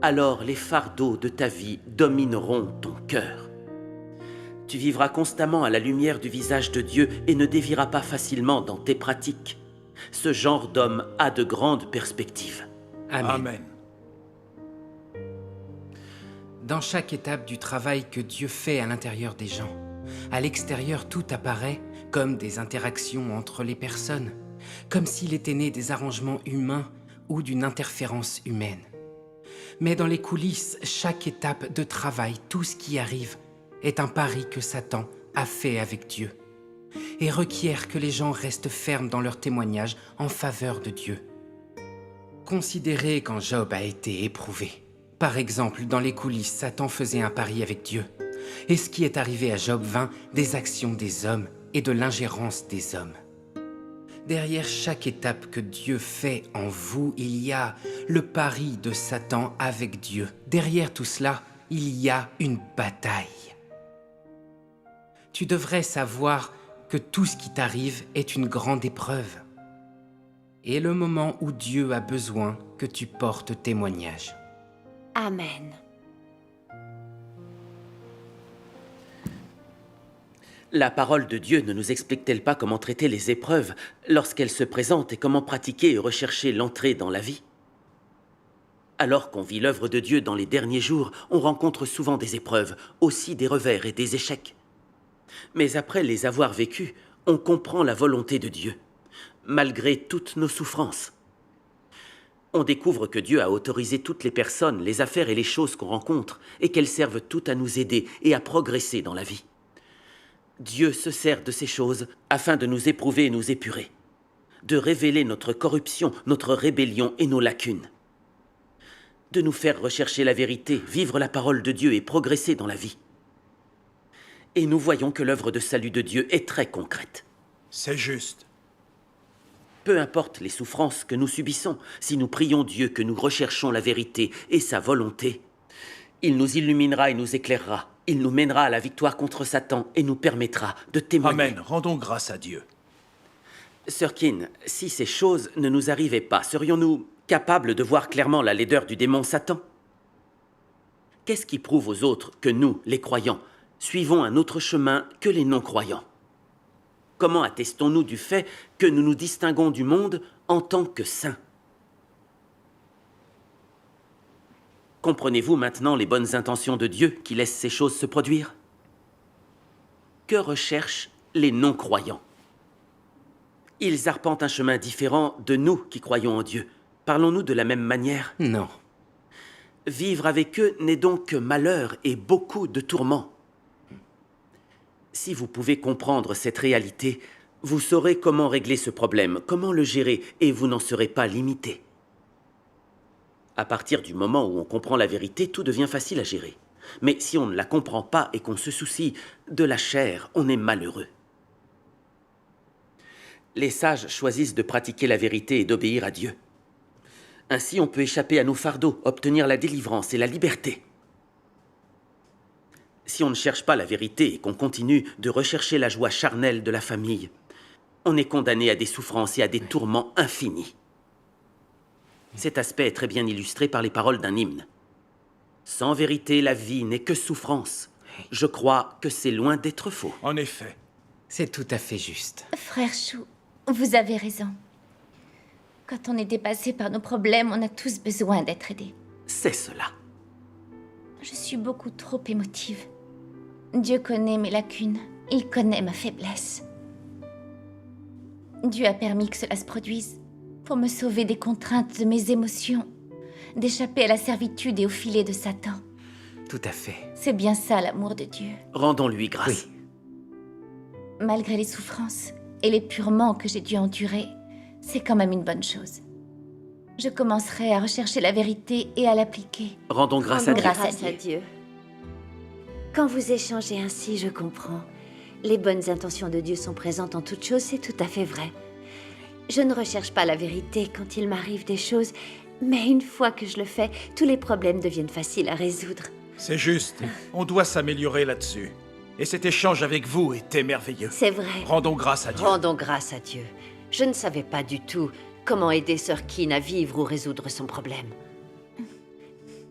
alors les fardeaux de ta vie domineront ton cœur. Tu vivras constamment à la lumière du visage de Dieu et ne dévieras pas facilement dans tes pratiques. Ce genre d'homme a de grandes perspectives. Amen. Amen. Dans chaque étape du travail que Dieu fait à l'intérieur des gens, à l'extérieur, tout apparaît comme des interactions entre les personnes, comme s'il était né des arrangements humains ou d'une interférence humaine. Mais dans les coulisses, chaque étape de travail, tout ce qui arrive, est un pari que Satan a fait avec Dieu et requiert que les gens restent fermes dans leur témoignage en faveur de Dieu. Considérez quand Job a été éprouvé. Par exemple, dans les coulisses, Satan faisait un pari avec Dieu. Et ce qui est arrivé à Job vint des actions des hommes et de l'ingérence des hommes. Derrière chaque étape que Dieu fait en vous, il y a le pari de Satan avec Dieu. Derrière tout cela, il y a une bataille. Tu devrais savoir que tout ce qui t'arrive est une grande épreuve. Et le moment où Dieu a besoin que tu portes témoignage. Amen. La parole de Dieu ne nous explique-t-elle pas comment traiter les épreuves lorsqu'elles se présentent et comment pratiquer et rechercher l'entrée dans la vie? Alors qu'on vit l'œuvre de Dieu dans les derniers jours, on rencontre souvent des épreuves, aussi des revers et des échecs. Mais après les avoir vécues, on comprend la volonté de Dieu, malgré toutes nos souffrances. On découvre que Dieu a autorisé toutes les personnes, les affaires et les choses qu'on rencontre, et qu'elles servent toutes à nous aider et à progresser dans la vie. Dieu se sert de ces choses afin de nous éprouver et nous épurer, de révéler notre corruption, notre rébellion et nos lacunes, de nous faire rechercher la vérité, vivre la parole de Dieu et progresser dans la vie. Et nous voyons que l'œuvre de salut de Dieu est très concrète. C'est juste. Peu importe les souffrances que nous subissons, si nous prions Dieu que nous recherchons la vérité et sa volonté, il nous illuminera et nous éclairera. Il nous mènera à la victoire contre Satan et nous permettra de témoigner. Amen. Rendons grâce à Dieu. Sir Kin, si ces choses ne nous arrivaient pas, serions-nous capables de voir clairement la laideur du démon Satan? Qu'est-ce qui prouve aux autres que nous, les croyants, suivons un autre chemin que les non-croyants? Comment attestons-nous du fait que nous nous distinguons du monde en tant que saints? Comprenez-vous maintenant les bonnes intentions de Dieu qui laissent ces choses se produire? Que recherchent les non-croyants? Ils arpentent un chemin différent de nous qui croyons en Dieu. Parlons-nous de la même manière? Non. Vivre avec eux n'est donc que malheur et beaucoup de tourments. Si vous pouvez comprendre cette réalité, vous saurez comment régler ce problème, comment le gérer, et vous n'en serez pas limité. À partir du moment où on comprend la vérité, tout devient facile à gérer. Mais si on ne la comprend pas et qu'on se soucie de la chair, on est malheureux. Les sages choisissent de pratiquer la vérité et d'obéir à Dieu. Ainsi, on peut échapper à nos fardeaux, obtenir la délivrance et la liberté. Si on ne cherche pas la vérité et qu'on continue de rechercher la joie charnelle de la famille, on est condamné à des souffrances et à des tourments infinis. Cet aspect est très bien illustré par les paroles d'un hymne. Sans vérité, la vie n'est que souffrance. Je crois que c'est loin d'être faux. En effet. C'est tout à fait juste. Frère Chou, vous avez raison. Quand on est dépassé par nos problèmes, on a tous besoin d'être aidés. C'est cela. Je suis beaucoup trop émotive. Dieu connaît mes lacunes. Il connaît ma faiblesse. Dieu a permis que cela se produise pour me sauver des contraintes de mes émotions, d'échapper à la servitude et au filet de Satan. Tout à fait. C'est bien ça l'amour de Dieu. Rendons-lui grâce. Oui. Malgré les souffrances et l'épurement que j'ai dû endurer, c'est quand même une bonne chose. Je commencerai à rechercher la vérité et à l'appliquer. Rendons grâce à Dieu. Grâce à Dieu. Quand vous échangez ainsi, je comprends. Les bonnes intentions de Dieu sont présentes en toutes choses, c'est tout à fait vrai. Je ne recherche pas la vérité quand il m'arrive des choses, mais une fois que je le fais, tous les problèmes deviennent faciles à résoudre. C'est juste. On doit s'améliorer là-dessus. Et cet échange avec vous était merveilleux. C'est vrai. Rendons grâce à Dieu. Rendons grâce à Dieu. Je ne savais pas du tout comment aider Sir Kin à vivre ou résoudre son problème.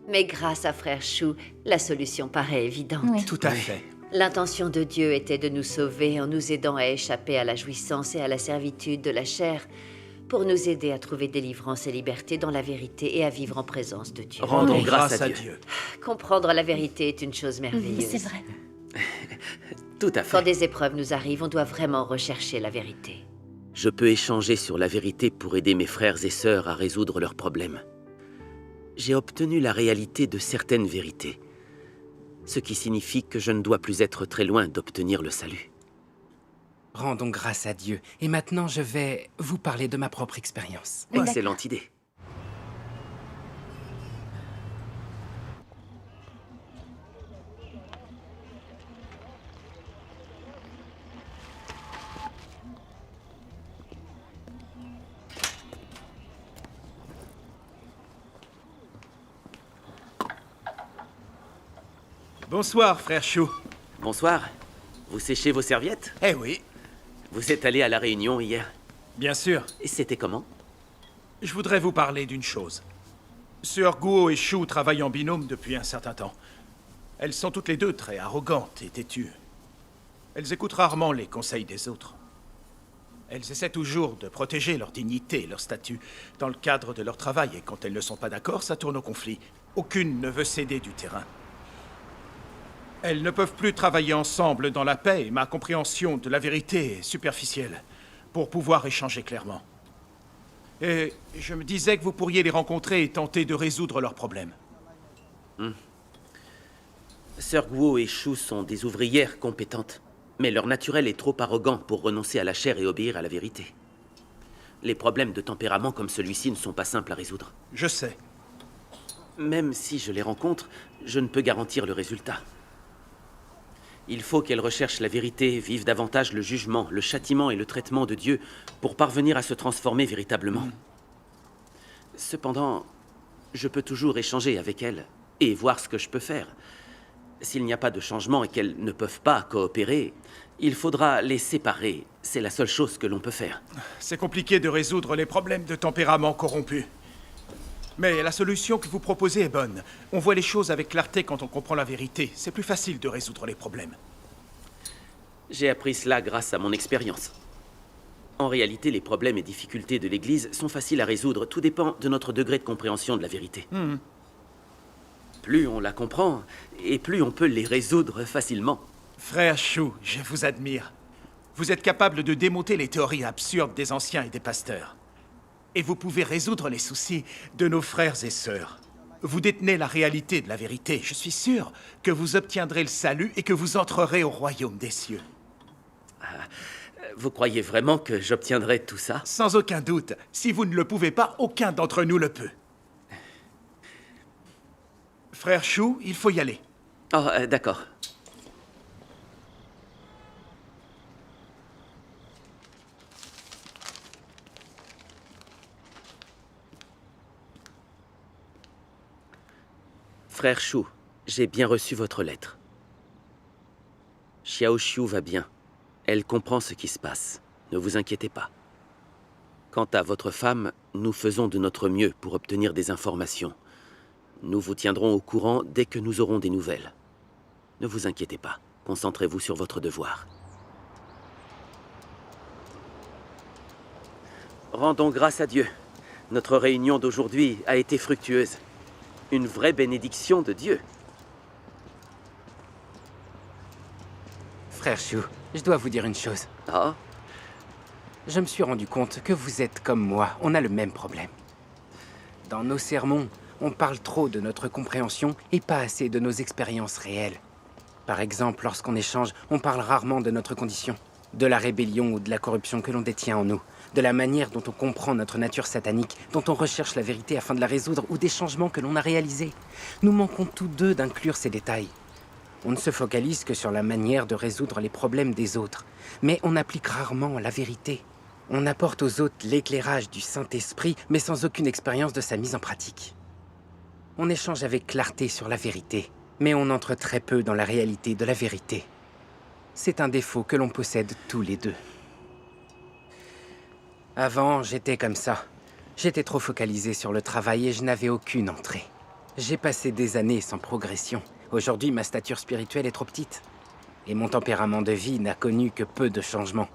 Mais grâce à Frère Chou, la solution paraît évidente. Oui. Tout à fait. L'intention de Dieu était de nous sauver en nous aidant à échapper à la jouissance et à la servitude de la chair pour nous aider à trouver délivrance et liberté dans la vérité et à vivre en présence de Dieu. Rendons grâce à Dieu. Comprendre la vérité est une chose merveilleuse. C'est vrai. Tout à Quand fait. des épreuves nous arrivent, on doit vraiment rechercher la vérité. Je peux échanger sur la vérité pour aider mes frères et sœurs à résoudre leurs problèmes. J'ai obtenu la réalité de certaines vérités, ce qui signifie que je ne dois plus être très loin d'obtenir le salut. Rendons grâce à Dieu. Et maintenant, je vais vous parler de ma propre expérience. Excellente idée. Bonsoir, frère Chou. Bonsoir. Vous séchez vos serviettes? Eh oui, Vous êtes allé à la réunion hier. bien sûr. Et c'était comment? Je voudrais vous parler d'une chose. Sœur Guo et Chou travaillent en binôme depuis un certain temps. Elles sont toutes les deux très arrogantes et têtues. Elles écoutent rarement les conseils des autres. Elles essaient toujours de protéger leur dignité et leur statut dans le cadre de leur travail, et quand elles ne sont pas d'accord, ça tourne au conflit. Aucune ne veut céder du terrain. Elles ne peuvent plus travailler ensemble dans la paix, et ma compréhension de la vérité est superficielle, pour pouvoir échanger clairement. Et je me disais que vous pourriez les rencontrer et tenter de résoudre leurs problèmes. Sœur Guo et Chou sont des ouvrières compétentes, mais leur naturel est trop arrogant pour renoncer à la chair et obéir à la vérité. Les problèmes de tempérament comme celui-ci ne sont pas simples à résoudre. Je sais. Même si je les rencontre, je ne peux garantir le résultat. Il faut qu'elles recherchent la vérité, vivent davantage le jugement, le châtiment et le traitement de Dieu pour parvenir à se transformer véritablement. Cependant, je peux toujours échanger avec elles et voir ce que je peux faire. S'il n'y a pas de changement et qu'elles ne peuvent pas coopérer, il faudra les séparer. C'est la seule chose que l'on peut faire. C'est compliqué de résoudre les problèmes de tempérament corrompu. Mais la solution que vous proposez est bonne. On voit les choses avec clarté quand on comprend la vérité. C'est plus facile de résoudre les problèmes. J'ai appris cela grâce à mon expérience. En réalité, les problèmes et difficultés de l'Église sont faciles à résoudre. Tout dépend de notre degré de compréhension de la vérité. Plus on la comprend, et plus on peut les résoudre facilement. Frère Chou, je vous admire. Vous êtes capable de démonter les théories absurdes des anciens et des pasteurs. Et vous pouvez résoudre les soucis de nos frères et sœurs. Vous détenez la réalité de la vérité. Je suis sûr que vous obtiendrez le salut et que vous entrerez au royaume des cieux. Vous croyez vraiment que j'obtiendrai tout ça? Sans aucun doute. Si vous ne le pouvez pas, aucun d'entre nous le peut. Frère Chou, il faut y aller. Oh, d'accord. Frère Chou, j'ai bien reçu votre lettre. Xiao Xiu va bien. Elle comprend ce qui se passe. Ne vous inquiétez pas. Quant à votre femme, nous faisons de notre mieux pour obtenir des informations. Nous vous tiendrons au courant dès que nous aurons des nouvelles. Ne vous inquiétez pas. Concentrez-vous sur votre devoir. Rendons grâce à Dieu. Notre réunion d'aujourd'hui a été fructueuse. Une vraie bénédiction de Dieu. Frère Chou, je dois vous dire une chose. Ah, Je me suis rendu compte que vous êtes comme moi, on a le même problème. Dans nos sermons, on parle trop de notre compréhension et pas assez de nos expériences réelles. Par exemple, lorsqu'on échange, on parle rarement de notre condition, de la rébellion ou de la corruption que l'on détient en nous, de la manière dont on comprend notre nature satanique, dont on recherche la vérité afin de la résoudre, ou des changements que l'on a réalisés. Nous manquons tous deux d'inclure ces détails. On ne se focalise que sur la manière de résoudre les problèmes des autres, mais on applique rarement la vérité. On apporte aux autres l'éclairage du Saint-Esprit, mais sans aucune expérience de sa mise en pratique. On échange avec clarté sur la vérité, mais on entre très peu dans la réalité de la vérité. C'est un défaut que l'on possède tous les deux. Avant, j'étais comme ça. J'étais trop focalisé sur le travail et je n'avais aucune entrée. J'ai passé des années sans progression. Aujourd'hui, ma stature spirituelle est trop petite. Et mon tempérament de vie n'a connu que peu de changements.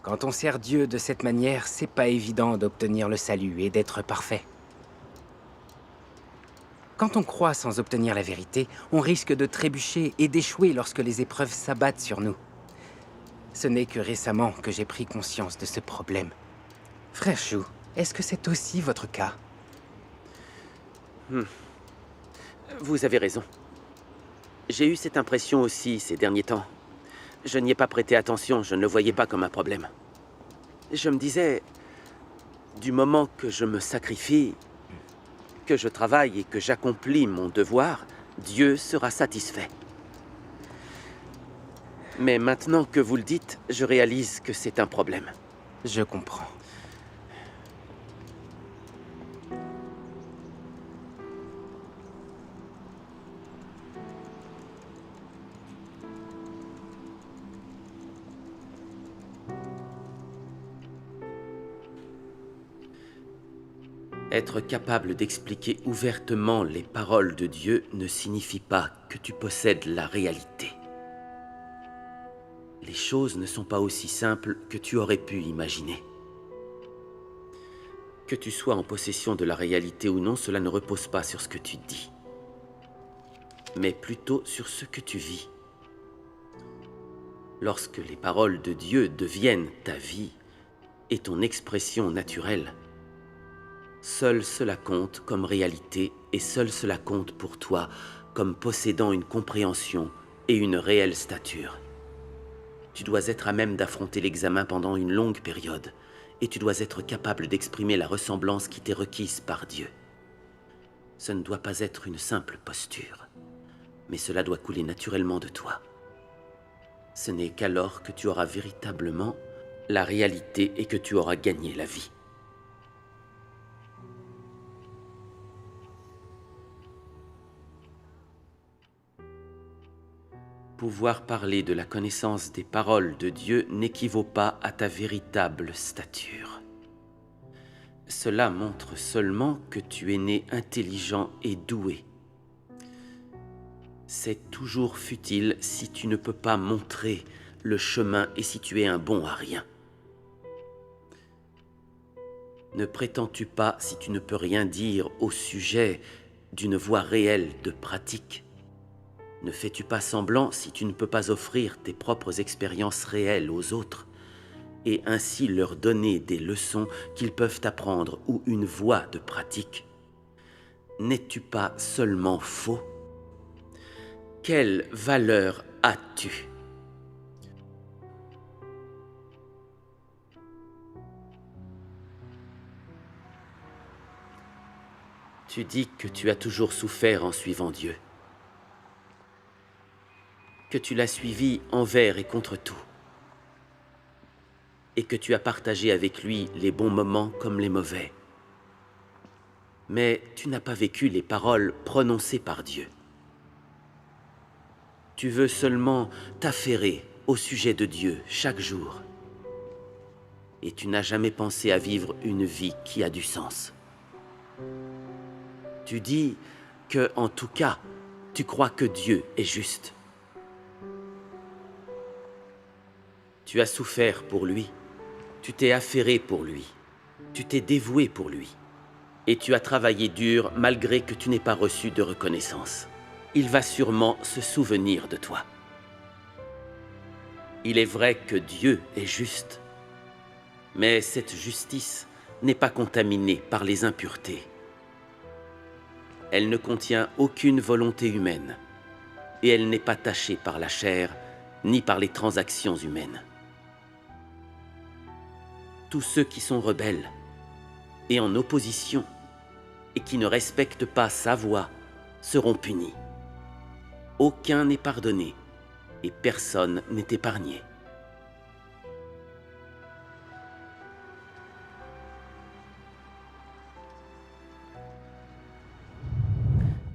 Quand on sert Dieu de cette manière, c'est pas évident d'obtenir le salut et d'être parfait. Quand on croit sans obtenir la vérité, on risque de trébucher et d'échouer lorsque les épreuves s'abattent sur nous. Ce n'est que récemment que j'ai pris conscience de ce problème. Frère Shu, est-ce que c'est aussi votre cas? Vous avez raison. J'ai eu cette impression aussi ces derniers temps. Je n'y ai pas prêté attention, je ne le voyais pas comme un problème. Je me disais, du moment que je me sacrifie, que je travaille et que j'accomplis mon devoir, Dieu sera satisfait. Mais maintenant que vous le dites, je réalise que c'est un problème. Je comprends. Être capable d'expliquer ouvertement les paroles de Dieu ne signifie pas que tu possèdes la réalité. Les choses ne sont pas aussi simples que tu aurais pu imaginer. Que tu sois en possession de la réalité ou non, cela ne repose pas sur ce que tu dis, mais plutôt sur ce que tu vis. Lorsque les paroles de Dieu deviennent ta vie et ton expression naturelle, seul cela compte comme réalité et seul cela compte pour toi comme possédant une compréhension et une réelle stature. Tu dois être à même d'affronter l'examen pendant une longue période et tu dois être capable d'exprimer la ressemblance qui t'est requise par Dieu. Ce ne doit pas être une simple posture, mais cela doit couler naturellement de toi. Ce n'est qu'alors que tu auras véritablement la réalité et que tu auras gagné la vie. Pouvoir parler de la connaissance des paroles de Dieu n'équivaut pas à ta véritable stature. Cela montre seulement que tu es né intelligent et doué. C'est toujours futile si tu ne peux pas montrer le chemin et si tu es un bon à rien. Ne prétends-tu pas si tu ne peux rien dire au sujet d'une voie réelle de pratique? Ne fais-tu pas semblant si tu ne peux pas offrir tes propres expériences réelles aux autres et ainsi leur donner des leçons qu'ils peuvent apprendre ou une voie de pratique? N'es-tu pas seulement faux? Quelle valeur as-tu? Tu dis que tu as toujours souffert en suivant Dieu, que tu l'as suivi envers et contre tout, et que tu as partagé avec lui les bons moments comme les mauvais. Mais tu n'as pas vécu les paroles prononcées par Dieu. Tu veux seulement t'affairer au sujet de Dieu chaque jour, et tu n'as jamais pensé à vivre une vie qui a du sens. Tu dis que, en tout cas, tu crois que Dieu est juste. Tu as souffert pour lui, tu t'es affairé pour lui, tu t'es dévoué pour lui, et tu as travaillé dur malgré que tu n'aies pas reçu de reconnaissance. Il va sûrement se souvenir de toi. Il est vrai que Dieu est juste, mais cette justice n'est pas contaminée par les impuretés. Elle ne contient aucune volonté humaine, et elle n'est pas tachée par la chair, ni par les transactions humaines. Tous ceux qui sont rebelles et en opposition et qui ne respectent pas sa voix seront punis. Aucun n'est pardonné et personne n'est épargné.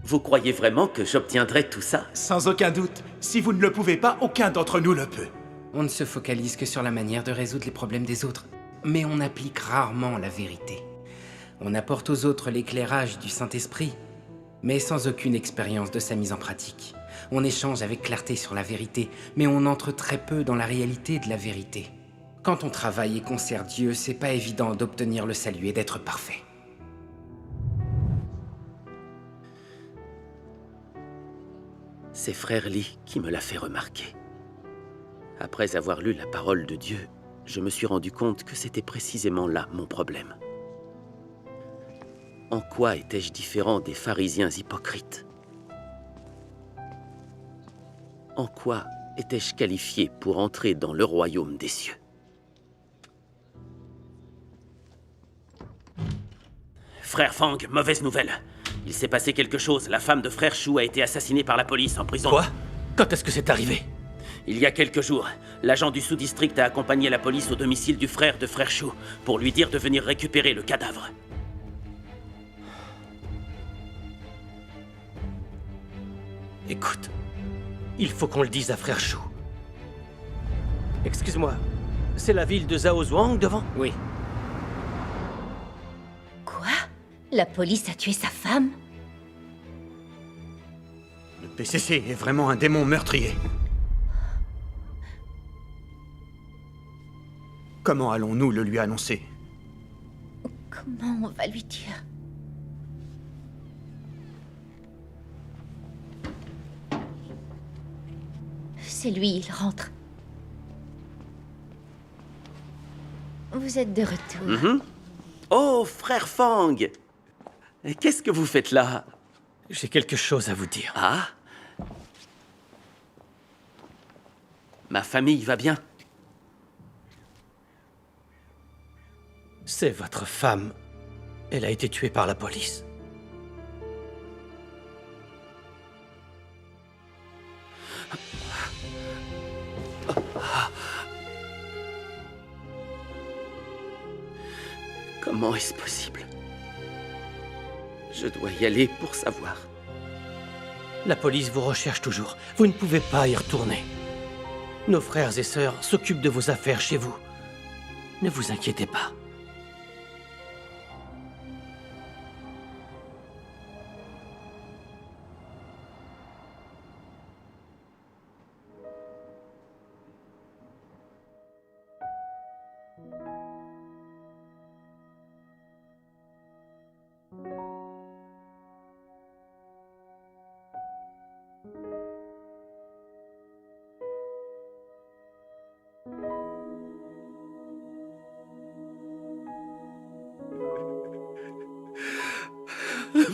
Vous croyez vraiment que j'obtiendrai tout ça? Sans aucun doute. Si vous ne le pouvez pas, aucun d'entre nous le peut. On ne se focalise que sur la manière de résoudre les problèmes des autres, mais on applique rarement la vérité. On apporte aux autres l'éclairage du Saint-Esprit, mais sans aucune expérience de sa mise en pratique. On échange avec clarté sur la vérité, mais on entre très peu dans la réalité de la vérité. Quand on travaille et qu'on sert Dieu, c'est pas évident d'obtenir le salut et d'être parfait. C'est Frère Lee qui me l'a fait remarquer. Après avoir lu la parole de Dieu, je me suis rendu compte que c'était précisément là mon problème. En quoi étais-je différent des pharisiens hypocrites? En quoi étais-je qualifié pour entrer dans le royaume des cieux? Frère Fang, mauvaise nouvelle. Il s'est passé quelque chose. La femme de Frère Shu a été assassinée par la police en prison. Quoi? Quand est-ce que c'est arrivé? Il y a quelques jours, l'agent du sous-district a accompagné la police au domicile du frère de Frère Shu pour lui dire de venir récupérer le cadavre. Écoute, il faut qu'on le dise à Frère Shu. Excuse-moi, c'est la ville de Zhaozhuang devant? Oui. Quoi? La police a tué sa femme? Le PCC est vraiment un démon meurtrier. Comment allons-nous le lui annoncer? Comment on va lui dire? C'est lui, il rentre. Vous êtes de retour. Oh, Frère Fang! Qu'est-ce que vous faites là? J'ai quelque chose à vous dire. Ah? Ma famille va bien? C'est votre femme. Elle a été tuée par la police. Comment est-ce possible? Je dois y aller pour savoir. La police vous recherche toujours. Vous ne pouvez pas y retourner. Nos frères et sœurs s'occupent de vos affaires chez vous. Ne vous inquiétez pas.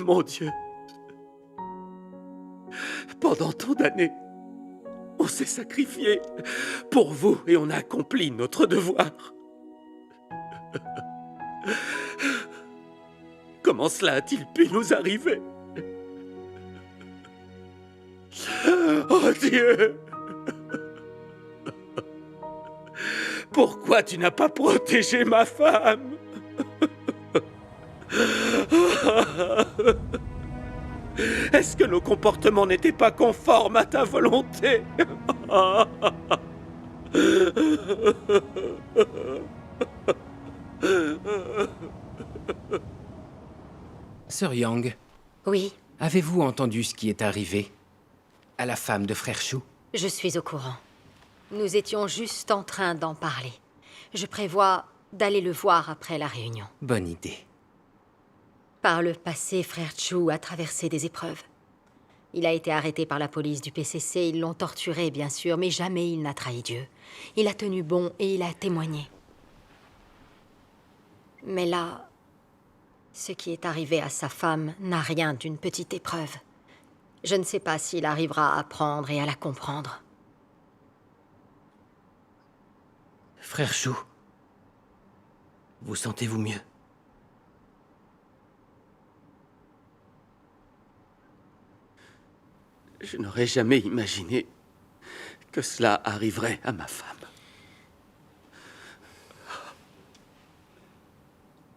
Mon Dieu. Pendant tant d'années, on s'est sacrifié pour vous et on a accompli notre devoir. Comment cela a-t-il pu nous arriver? Oh Dieu! Pourquoi tu n'as pas protégé ma femme? Est-ce que nos comportements n'étaient pas conformes à ta volonté? Sœur Yang, Oui, avez-vous entendu ce qui est arrivé à la femme de Frère Shu? je suis au courant. Nous étions juste en train d'en parler. Je prévois d'aller le voir après la réunion. Bonne idée. Par le passé, Frère Chu a traversé des épreuves. Il a été arrêté par la police du PCC, ils l'ont torturé bien sûr, mais jamais il n'a trahi Dieu. Il a tenu bon et il a témoigné. Mais là, ce qui est arrivé à sa femme n'a rien d'une petite épreuve. Je ne sais pas s'il arrivera à apprendre et à la comprendre. Frère Shu, vous sentez-vous mieux? Je n'aurais jamais imaginé que cela arriverait à ma femme.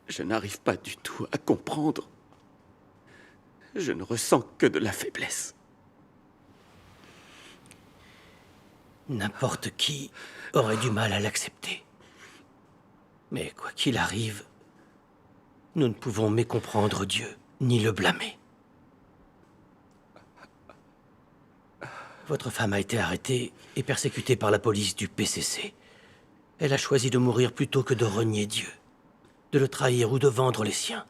Je n'arrive pas du tout à comprendre. Je ne ressens que de la faiblesse. N'importe qui aurait du mal à l'accepter. Mais quoi qu'il arrive, nous ne pouvons mécomprendre Dieu, ni le blâmer. Votre femme a été arrêtée et persécutée par la police du PCC. Elle a choisi de mourir plutôt que de renier Dieu, de le trahir ou de vendre les siens.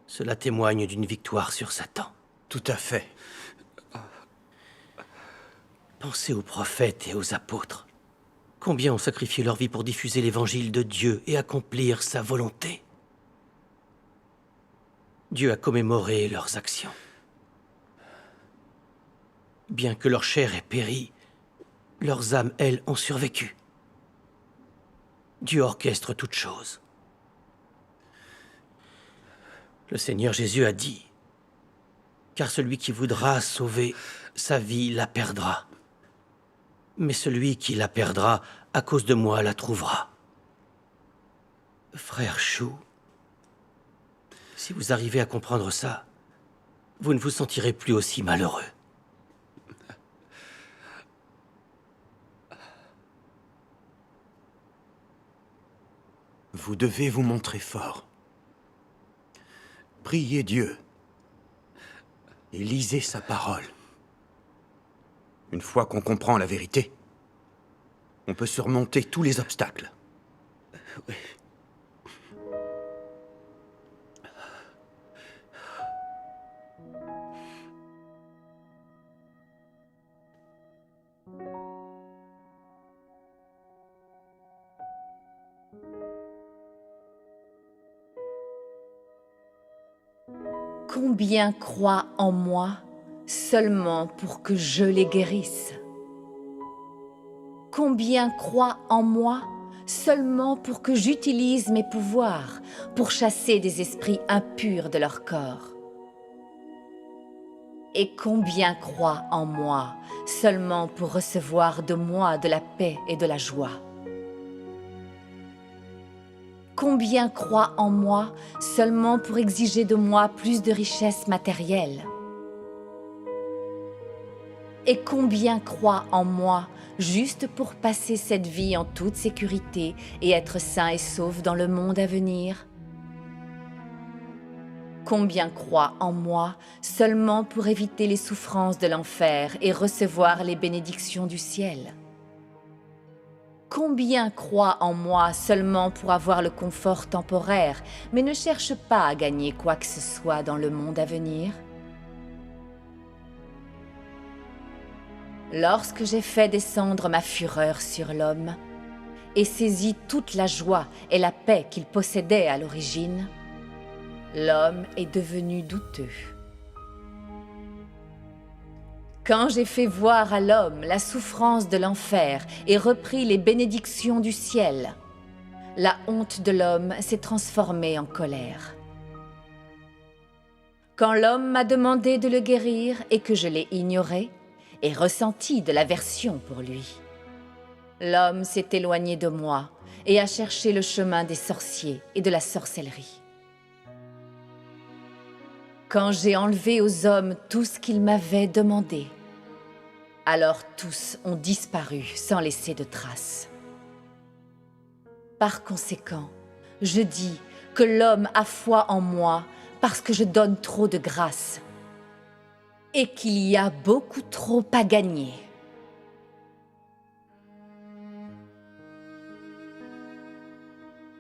Cela témoigne d'une victoire sur Satan. Tout à fait. Pensez aux prophètes et aux apôtres. Combien ont sacrifié leur vie pour diffuser l'évangile de Dieu et accomplir sa volonté? Dieu a commémoré leurs actions. Bien que leur chair ait péri, leurs âmes, elles, ont survécu. Dieu orchestre toutes choses. Le Seigneur Jésus a dit, « Car celui qui voudra sauver sa vie la perdra. Mais celui qui la perdra, à cause de moi, la trouvera. » Frère Shu, si vous arrivez à comprendre ça, vous ne vous sentirez plus aussi malheureux. Vous devez vous montrer fort. Priez Dieu et lisez sa parole. Une fois qu'on comprend la vérité, on peut surmonter tous les obstacles. Oui. Combien croient en moi seulement pour que je les guérisse? Combien croient en moi seulement pour que j'utilise mes pouvoirs pour chasser des esprits impurs de leur corps? Et combien croient en moi seulement pour recevoir de moi de la paix et de la joie? Combien croient en moi seulement pour exiger de moi plus de richesses matérielles? Et combien croient en moi juste pour passer cette vie en toute sécurité et être sain et sauf dans le monde à venir? Combien croient en moi seulement pour éviter les souffrances de l'enfer et recevoir les bénédictions du ciel? Combien croient en moi seulement pour avoir le confort temporaire, mais ne cherchent pas à gagner quoi que ce soit dans le monde à venir? Lorsque j'ai fait descendre ma fureur sur l'homme et saisi toute la joie et la paix qu'il possédait à l'origine, l'homme est devenu douteux. Quand j'ai fait voir à l'homme la souffrance de l'enfer et repris les bénédictions du ciel, la honte de l'homme s'est transformée en colère. Quand l'homme m'a demandé de le guérir et que je l'ai ignoré et ressenti de l'aversion pour lui, l'homme s'est éloigné de moi et a cherché le chemin des sorciers et de la sorcellerie. Quand j'ai enlevé aux hommes tout ce qu'ils m'avaient demandé, alors tous ont disparu sans laisser de traces. Par conséquent, je dis que l'homme a foi en moi parce que je donne trop de grâce et qu'il y a beaucoup trop à gagner.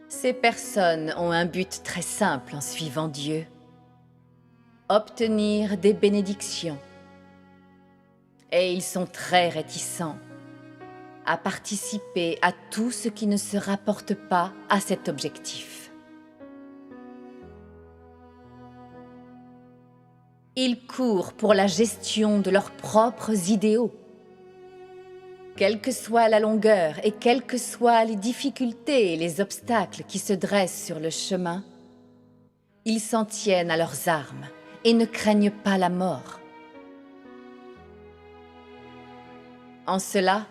Ces personnes ont un but très simple en suivant Dieu: obtenir des bénédictions. Et ils sont très réticents à participer à tout ce qui ne se rapporte pas à cet objectif. Ils courent pour la gestion de leurs propres idéaux. Quelle que soit la longueur et quelles que soient les difficultés et les obstacles qui se dressent sur le chemin, ils s'en tiennent à leurs armes et ne craignent pas la mort. En cela,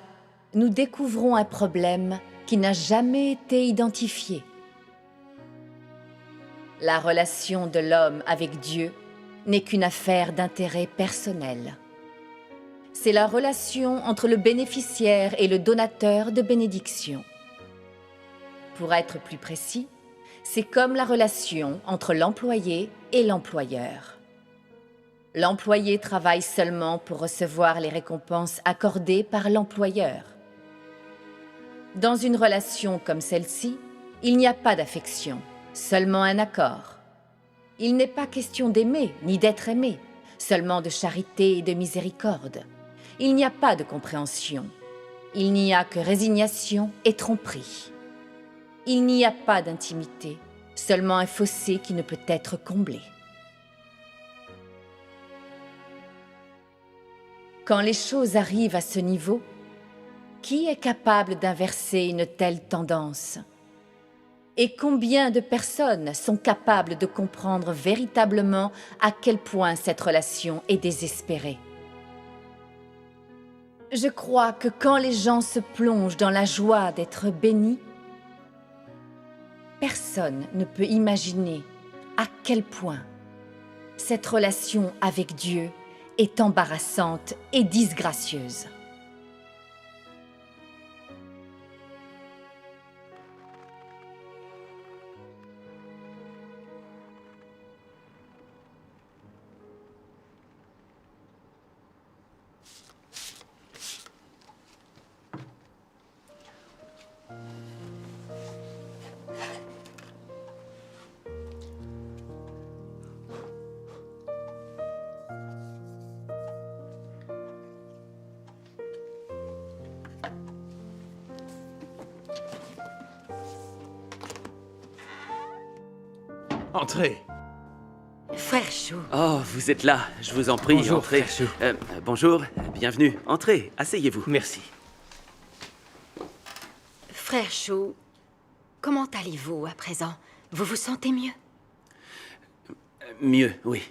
nous découvrons un problème qui n'a jamais été identifié. La relation de l'homme avec Dieu n'est qu'une affaire d'intérêt personnel. C'est la relation entre le bénéficiaire et le donateur de bénédictions. Pour être plus précis, c'est comme la relation entre l'employé et l'employeur. L'employé travaille seulement pour recevoir les récompenses accordées par l'employeur. Dans une relation comme celle-ci, il n'y a pas d'affection, seulement un accord. Il n'est pas question d'aimer ni d'être aimé, seulement de charité et de miséricorde. Il n'y a pas de compréhension. Il n'y a que résignation et tromperie. Il n'y a pas d'intimité, seulement un fossé qui ne peut être comblé. Quand les choses arrivent à ce niveau, qui est capable d'inverser une telle tendance? Et combien de personnes sont capables de comprendre véritablement à quel point cette relation est désespérée? Je crois que quand les gens se plongent dans la joie d'être bénis, personne ne peut imaginer à quel point cette relation avec Dieu est embarrassante et disgracieuse. Entrez. Frère Chou, Oh, vous êtes là, je vous en prie, Bonjour, entrez. frère Chou. Bonjour, bienvenue. Entrez, asseyez-vous. Merci. Frère Chou, comment allez-vous à présent? Vous vous sentez mieux? Mieux, oui.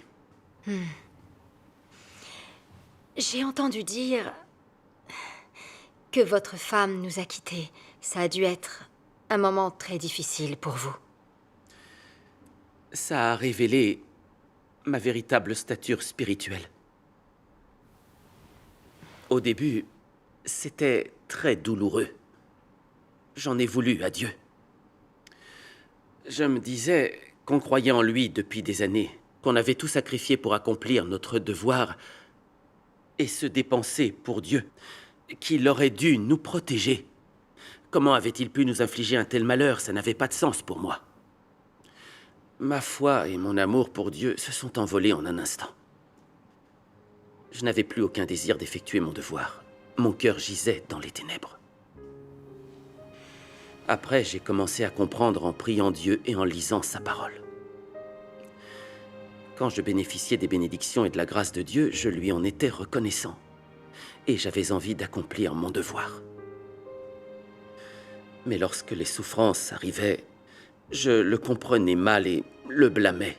J'ai entendu dire que votre femme nous a quittés. Ça a dû être un moment très difficile pour vous. Ça a révélé ma véritable stature spirituelle. Au début, c'était très douloureux. J'en ai voulu à Dieu. Je me disais qu'on croyait en lui depuis des années, qu'on avait tout sacrifié pour accomplir notre devoir et se dépenser pour Dieu, qu'il aurait dû nous protéger. Comment avait-il pu nous infliger un tel malheur? Ça n'avait pas de sens pour moi. Ma foi et mon amour pour Dieu se sont envolés en un instant. Je n'avais plus aucun désir d'effectuer mon devoir. Mon cœur gisait dans les ténèbres. Après, j'ai commencé à comprendre en priant Dieu et en lisant sa parole. Quand je bénéficiais des bénédictions et de la grâce de Dieu, je lui en étais reconnaissant. Et j'avais envie d'accomplir mon devoir. Mais lorsque les souffrances arrivaient, je le comprenais mal et le blâmais.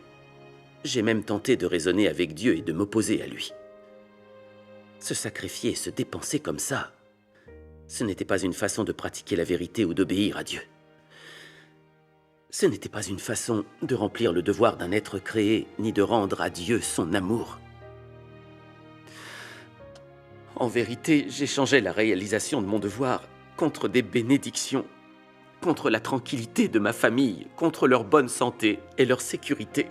J'ai même tenté de raisonner avec Dieu et de m'opposer à lui. Se sacrifier et se dépenser comme ça, ce n'était pas une façon de pratiquer la vérité ou d'obéir à Dieu. Ce n'était pas une façon de remplir le devoir d'un être créé, ni de rendre à Dieu son amour. En vérité, j'échangeais la réalisation de mon devoir contre des bénédictions, contre la tranquillité de ma famille, contre leur bonne santé et leur sécurité.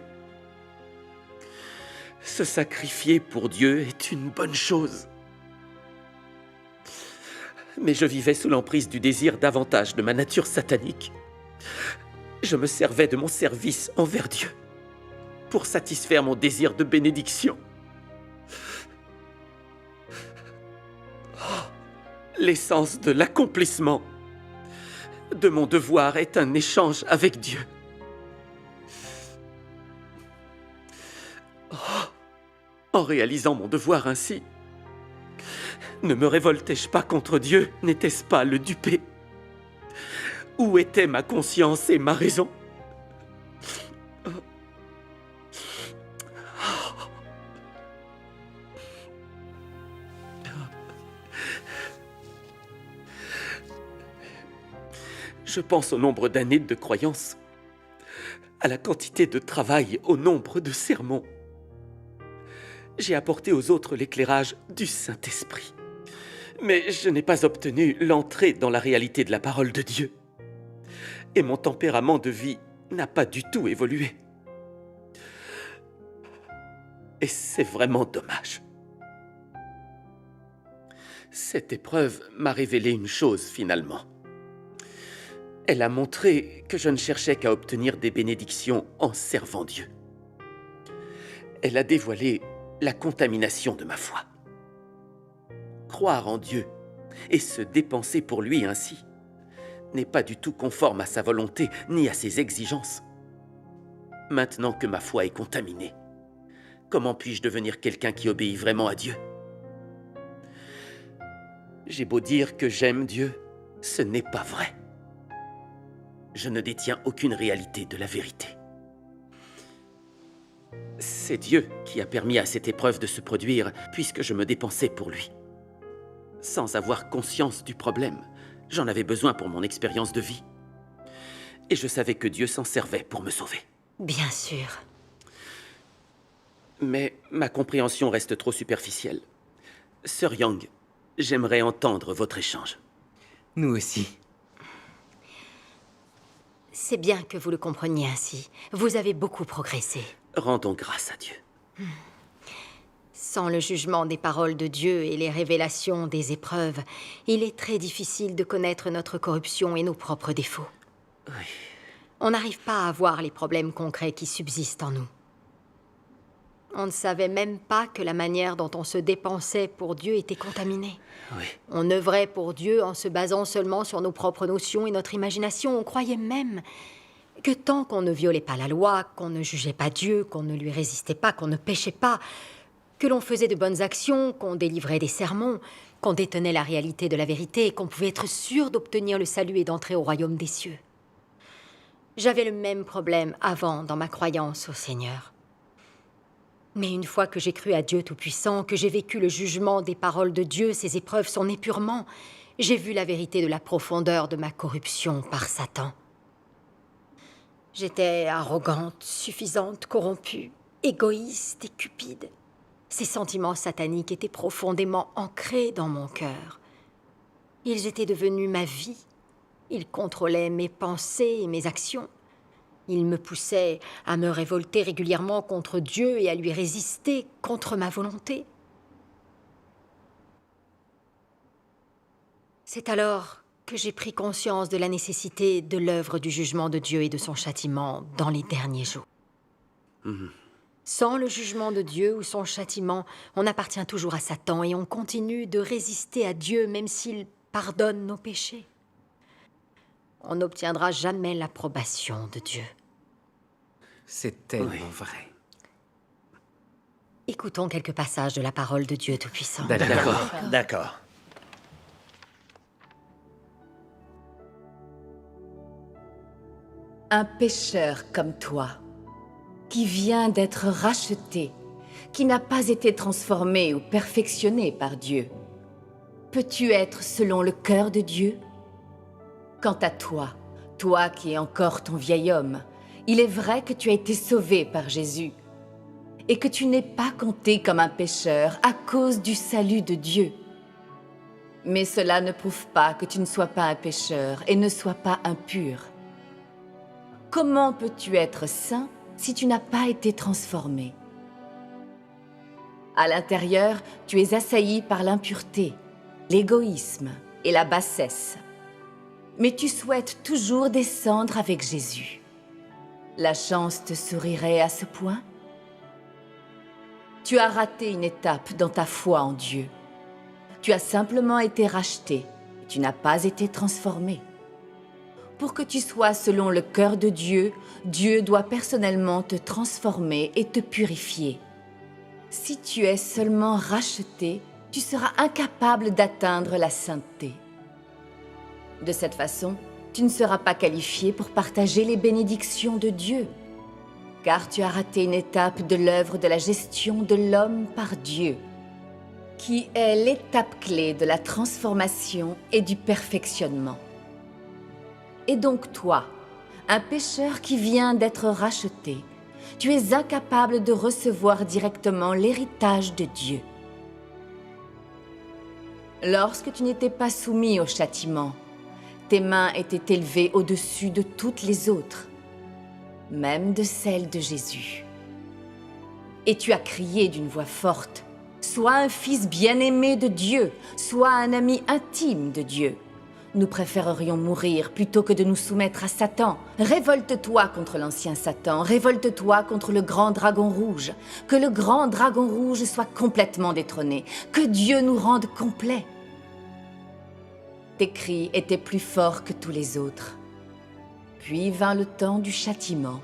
Se sacrifier pour Dieu est une bonne chose. Mais je vivais sous l'emprise du désir davantage de ma nature satanique. Je me servais de mon service envers Dieu pour satisfaire mon désir de bénédiction. L'essence de l'accomplissement de mon devoir est un échange avec Dieu. En réalisant mon devoir ainsi, ne me révoltais-je pas contre Dieu? N'était-ce pas le duper? Où étaient ma conscience et ma raison? Je pense au nombre d'années de croyance, à la quantité de travail, au nombre de sermons. J'ai apporté aux autres l'éclairage du Saint-Esprit. Mais je n'ai pas obtenu l'entrée dans la réalité de la parole de Dieu. Et mon tempérament de vie n'a pas du tout évolué. Et c'est vraiment dommage. Cette épreuve m'a révélé une chose finalement. Elle a montré que je ne cherchais qu'à obtenir des bénédictions en servant Dieu. Elle a dévoilé la contamination de ma foi. Croire en Dieu et se dépenser pour lui ainsi n'est pas du tout conforme à sa volonté ni à ses exigences. Maintenant que ma foi est contaminée, comment puis-je devenir quelqu'un qui obéit vraiment à Dieu? J'ai beau dire que j'aime Dieu, ce n'est pas vrai. Je ne détiens aucune réalité de la vérité. C'est Dieu qui a permis à cette épreuve de se produire puisque je me dépensais pour lui. Sans avoir conscience du problème, j'en avais besoin pour mon expérience de vie. Et je savais que Dieu s'en servait pour me sauver. Bien sûr. Mais ma compréhension reste trop superficielle. Sœur Yang, j'aimerais entendre votre échange. Nous aussi. C'est bien que vous le compreniez ainsi. Vous avez beaucoup progressé. Rendons grâce à Dieu. Sans le jugement des paroles de Dieu et les révélations des épreuves, il est très difficile de connaître notre corruption et nos propres défauts. Oui. On n'arrive pas à voir les problèmes concrets qui subsistent en nous. On ne savait même pas que la manière dont on se dépensait pour Dieu était contaminée. Oui. On œuvrait pour Dieu en se basant seulement sur nos propres notions et notre imagination. On croyait même que tant qu'on ne violait pas la loi, qu'on ne jugeait pas Dieu, qu'on ne lui résistait pas, qu'on ne péchait pas, que l'on faisait de bonnes actions, qu'on délivrait des sermons, qu'on détenait la réalité de la vérité et qu'on pouvait être sûr d'obtenir le salut et d'entrer au royaume des cieux. J'avais le même problème avant dans ma croyance au Seigneur. Mais une fois que j'ai cru à Dieu Tout-Puissant, que j'ai vécu le jugement des paroles de Dieu, ses épreuves, son épurement, j'ai vu la vérité de la profondeur de ma corruption par Satan. J'étais arrogante, suffisante, corrompue, égoïste et cupide. Ces sentiments sataniques étaient profondément ancrés dans mon cœur. Ils étaient devenus ma vie. Ils contrôlaient mes pensées et mes actions. Ils me poussaient à me révolter régulièrement contre Dieu et à lui résister contre ma volonté. C'est alors que j'ai pris conscience de la nécessité de l'œuvre du jugement de Dieu et de son châtiment dans les derniers jours. Sans le jugement de Dieu ou son châtiment, on appartient toujours à Satan et on continue de résister à Dieu même s'il pardonne nos péchés. On n'obtiendra jamais l'approbation de Dieu. C'est tellement vrai. Écoutons quelques passages de la parole de Dieu Tout-Puissant. D'accord. Un pécheur comme toi, qui vient d'être racheté, qui n'a pas été transformé ou perfectionné par Dieu, peux-tu être selon le cœur de Dieu? Quant à toi, toi qui es encore ton vieil homme, il est vrai que tu as été sauvé par Jésus et que tu n'es pas compté comme un pécheur à cause du salut de Dieu. Mais cela ne prouve pas que tu ne sois pas un pécheur et ne sois pas impur. Comment peux-tu être saint si tu n'as pas été transformé? À l'intérieur, tu es assailli par l'impureté, l'égoïsme et la bassesse. Mais tu souhaites toujours descendre avec Jésus. La chance te sourirait à ce point? Tu as raté une étape dans ta foi en Dieu. Tu as simplement été racheté, tu n'as pas été transformé. Pour que tu sois selon le cœur de Dieu, Dieu doit personnellement te transformer et te purifier. Si tu es seulement racheté, tu seras incapable d'atteindre la sainteté. De cette façon, tu ne seras pas qualifié pour partager les bénédictions de Dieu, car tu as raté une étape de l'œuvre de la gestion de l'homme par Dieu, qui est l'étape clé de la transformation et du perfectionnement. Et donc toi, un pécheur qui vient d'être racheté, tu es incapable de recevoir directement l'héritage de Dieu. Lorsque tu n'étais pas soumis au châtiment, tes mains étaient élevées au-dessus de toutes les autres, même de celles de Jésus. Et tu as crié d'une voix forte, « Sois un fils bien-aimé de Dieu, sois un ami intime de Dieu. Nous préférerions mourir plutôt que de nous soumettre à Satan. Révolte-toi contre l'ancien Satan, révolte-toi contre le grand dragon rouge. Que le grand dragon rouge soit complètement détrôné, que Dieu nous rende complets. Tes cris étaient plus forts que tous les autres. Puis vint le temps du châtiment.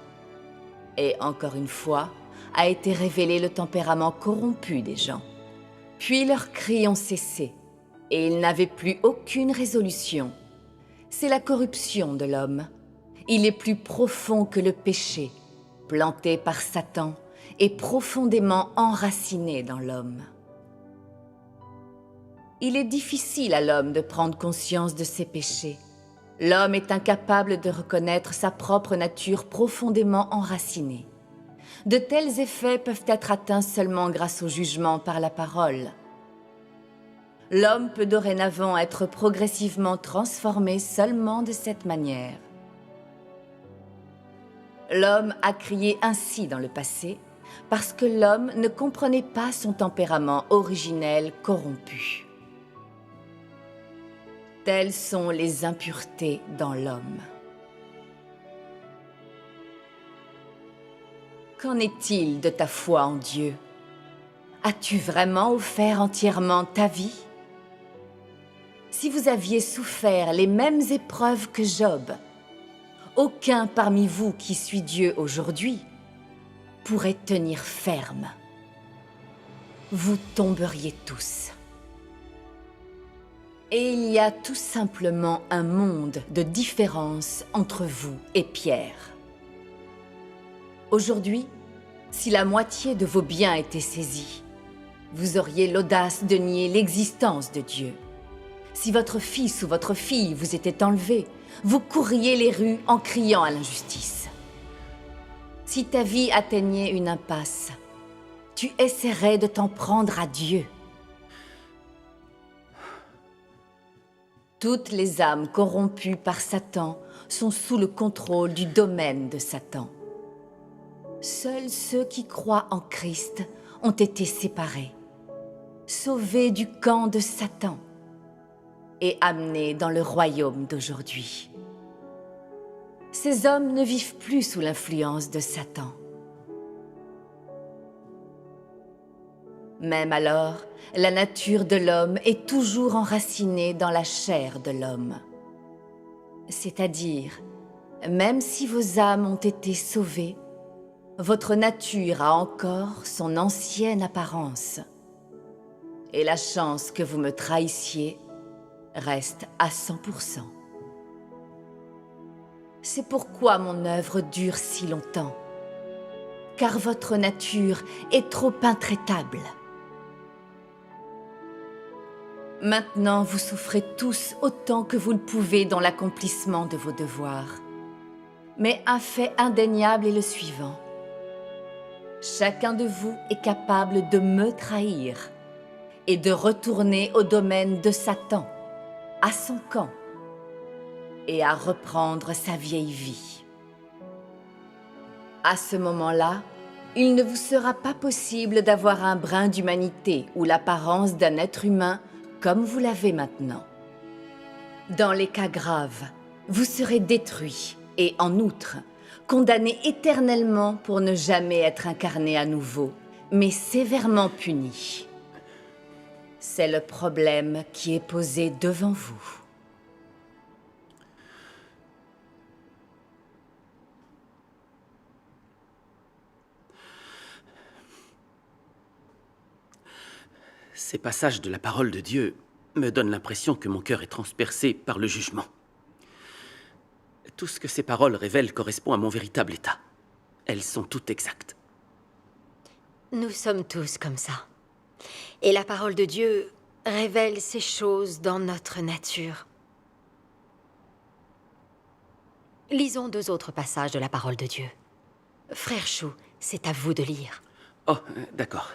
Et encore une fois, a été révélé le tempérament corrompu des gens. Puis leurs cris ont cessé. Et il n'avait plus aucune résolution. C'est la corruption de l'homme. Il est plus profond que le péché, planté par Satan et profondément enraciné dans l'homme. Il est difficile à l'homme de prendre conscience de ses péchés. L'homme est incapable de reconnaître sa propre nature profondément enracinée. De tels effets peuvent être atteints seulement grâce au jugement par la parole. L'homme peut dorénavant être progressivement transformé seulement de cette manière. L'homme a crié ainsi dans le passé parce que l'homme ne comprenait pas son tempérament originel corrompu. Telles sont les impuretés dans l'homme. Qu'en est-il de ta foi en Dieu? As-tu vraiment offert entièrement ta vie? Si vous aviez souffert les mêmes épreuves que Job, aucun parmi vous qui suit Dieu aujourd'hui pourrait tenir ferme. Vous tomberiez tous. Et il y a tout simplement un monde de différence entre vous et Pierre. Aujourd'hui, si la moitié de vos biens était saisie, vous auriez l'audace de nier l'existence de Dieu. Si votre fils ou votre fille vous était enlevé, vous courriez les rues en criant à l'injustice. Si ta vie atteignait une impasse, tu essaierais de t'en prendre à Dieu. Toutes les âmes corrompues par Satan sont sous le contrôle du domaine de Satan. Seuls ceux qui croient en Christ ont été séparés, sauvés du camp de Satan et amenés dans le royaume d'aujourd'hui. Ces hommes ne vivent plus sous l'influence de Satan. Même alors, la nature de l'homme est toujours enracinée dans la chair de l'homme. C'est-à-dire, même si vos âmes ont été sauvées, votre nature a encore son ancienne apparence. Et la chance que vous me trahissiez reste à 100%. C'est pourquoi mon œuvre dure si longtemps, car votre nature est trop intraitable. Maintenant, vous souffrez tous autant que vous le pouvez dans l'accomplissement de vos devoirs. Mais un fait indéniable est le suivant. Chacun de vous est capable de me trahir et de retourner au domaine de Satan, à son camp, et à reprendre sa vieille vie. À ce moment-là, il ne vous sera pas possible d'avoir un brin d'humanité ou l'apparence d'un être humain comme vous l'avez maintenant. Dans les cas graves, vous serez détruit et, en outre, condamné éternellement pour ne jamais être incarné à nouveau, mais sévèrement puni. C'est le problème qui est posé devant vous. Ces passages de la parole de Dieu me donnent l'impression que mon cœur est transpercé par le jugement. Tout ce que ces paroles révèlent correspond à mon véritable état. Elles sont toutes exactes. Nous sommes tous comme ça. Et la parole de Dieu révèle ces choses dans notre nature. Lisons 2 autres passages de la parole de Dieu. Frère Chou, c'est à vous de lire. Oh, d'accord.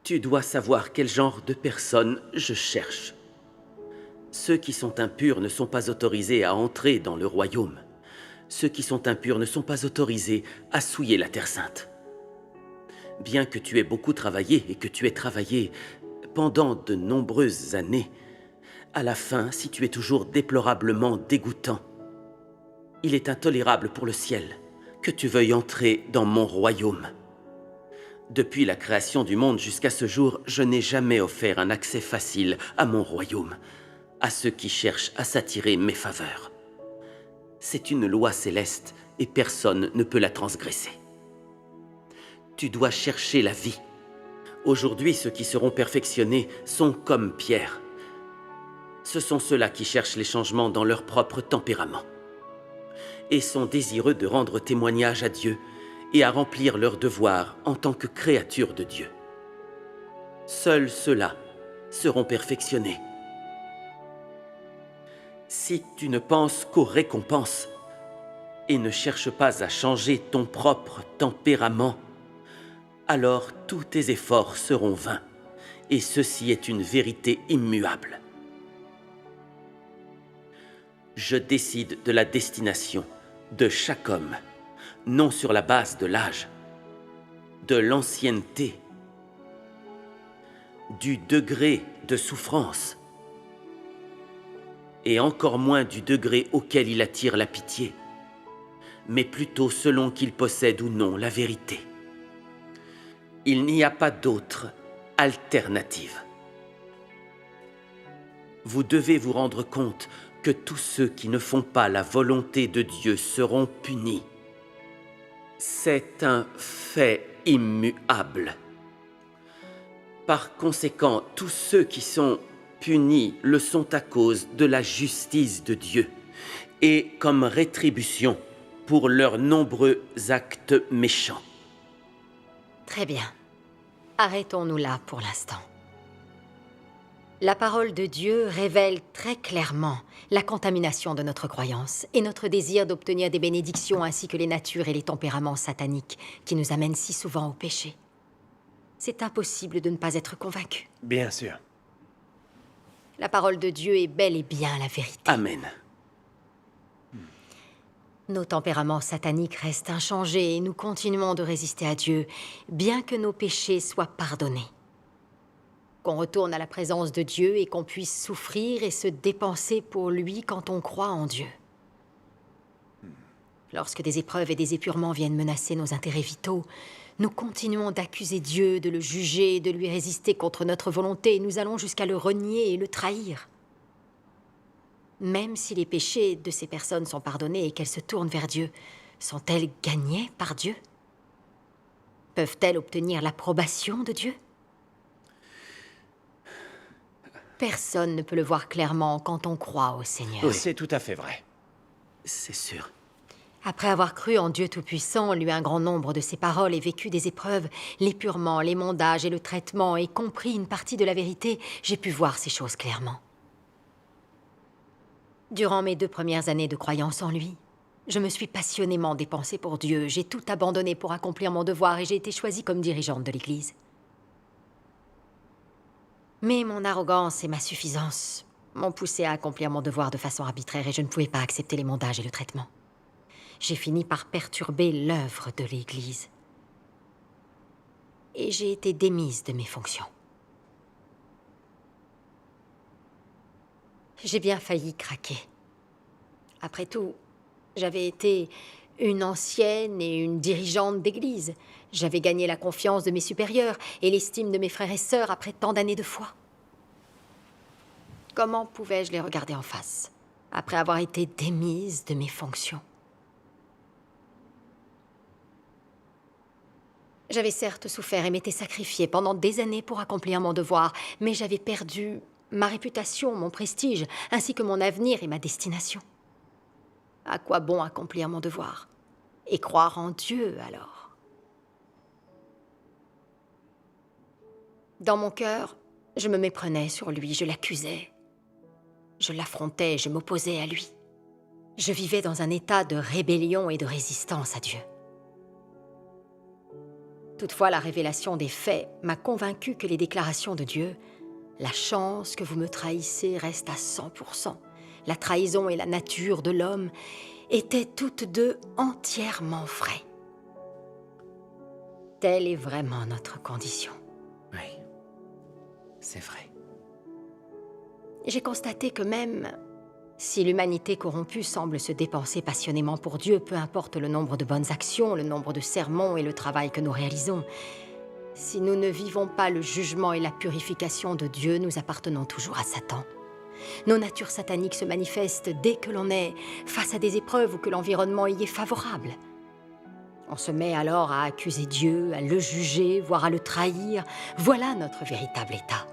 Tu dois savoir quel genre de personnes je cherche. Ceux qui sont impurs ne sont pas autorisés à entrer dans le royaume. Ceux qui sont impurs ne sont pas autorisés à souiller la Terre Sainte. Bien que tu aies beaucoup travaillé et que tu aies travaillé pendant de nombreuses années, à la fin, si tu es toujours déplorablement dégoûtant, il est intolérable pour le ciel que tu veuilles entrer dans mon royaume. Depuis la création du monde jusqu'à ce jour, je n'ai jamais offert un accès facile à mon royaume, à ceux qui cherchent à s'attirer mes faveurs. C'est une loi céleste et personne ne peut la transgresser. Tu dois chercher la vie. Aujourd'hui, ceux qui seront perfectionnés sont comme Pierre. Ce sont ceux-là qui cherchent les changements dans leur propre tempérament et sont désireux de rendre témoignage à Dieu et à remplir leur devoir en tant que créatures de Dieu. Seuls ceux-là seront perfectionnés. Si tu ne penses qu'aux récompenses et ne cherches pas à changer ton propre tempérament, alors tous tes efforts seront vains, et ceci est une vérité immuable. Je décide de la destination de chaque homme, non sur la base de l'âge, de l'ancienneté, du degré de souffrance, et encore moins du degré auquel il attire la pitié, mais plutôt selon qu'il possède ou non la vérité. Il n'y a pas d'autre alternative. Vous devez vous rendre compte que tous ceux qui ne font pas la volonté de Dieu seront punis. C'est un fait immuable. Par conséquent, tous ceux qui sont punis le sont à cause de la justice de Dieu et comme rétribution pour leurs nombreux actes méchants. Très bien. Arrêtons-nous là pour l'instant. La parole de Dieu révèle très clairement la contamination de notre croyance et notre désir d'obtenir des bénédictions ainsi que les natures et les tempéraments sataniques qui nous amènent si souvent au péché. C'est impossible de ne pas être convaincu. Bien sûr. La parole de Dieu est bel et bien la vérité. Amen. Nos tempéraments sataniques restent inchangés et nous continuons de résister à Dieu, bien que nos péchés soient pardonnés. Qu'on retourne à la présence de Dieu et qu'on puisse souffrir et se dépenser pour lui quand on croit en Dieu. Lorsque des épreuves et des épurements viennent menacer nos intérêts vitaux, nous continuons d'accuser Dieu, de le juger, de lui résister contre notre volonté et nous allons jusqu'à le renier et le trahir. Même si les péchés de ces personnes sont pardonnés et qu'elles se tournent vers Dieu, sont-elles gagnées par Dieu? Peuvent-elles obtenir l'approbation de Dieu? Personne ne peut le voir clairement quand on croit au Seigneur. Oui, c'est tout à fait vrai. C'est sûr. Après avoir cru en Dieu Tout-Puissant, lu un grand nombre de ses paroles et vécu des épreuves, l'épurement, les mondages et le traitement, et compris une partie de la vérité, j'ai pu voir ces choses clairement. Durant mes 2 premières années de croyance en lui, je me suis passionnément dépensée pour Dieu, j'ai tout abandonné pour accomplir mon devoir et j'ai été choisie comme dirigeante de l'Église. Mais mon arrogance et ma suffisance m'ont poussée à accomplir mon devoir de façon arbitraire et je ne pouvais pas accepter les mondages et le traitement. J'ai fini par perturber l'œuvre de l'Église. Et j'ai été démise de mes fonctions. J'ai bien failli craquer. Après tout, j'avais été une ancienne et une dirigeante d'église. J'avais gagné la confiance de mes supérieurs et l'estime de mes frères et sœurs après tant d'années de foi. Comment pouvais-je les regarder en face, après avoir été démise de mes fonctions? J'avais certes souffert et m'étais sacrifiée pendant des années pour accomplir mon devoir, mais j'avais perdu ma réputation, mon prestige, ainsi que mon avenir et ma destination. À quoi bon accomplir mon devoir? Et croire en Dieu, alors? Dans mon cœur, je me méprenais sur lui, je l'accusais. Je l'affrontais, je m'opposais à lui. Je vivais dans un état de rébellion et de résistance à Dieu. Toutefois, la révélation des faits m'a convaincue que les déclarations de Dieu, la chance que vous me trahissez reste à 100%. La trahison et la nature de l'homme étaient toutes deux entièrement vraies. Telle est vraiment notre condition. Oui. C'est vrai. J'ai constaté que même si l'humanité corrompue semble se dépenser passionnément pour Dieu, peu importe le nombre de bonnes actions, le nombre de sermons et le travail que nous réalisons, si nous ne vivons pas le jugement et la purification de Dieu, nous appartenons toujours à Satan. Nos natures sataniques se manifestent dès que l'on est face à des épreuves ou que l'environnement y est favorable. On se met alors à accuser Dieu, à le juger, voire à le trahir. Voilà notre véritable état.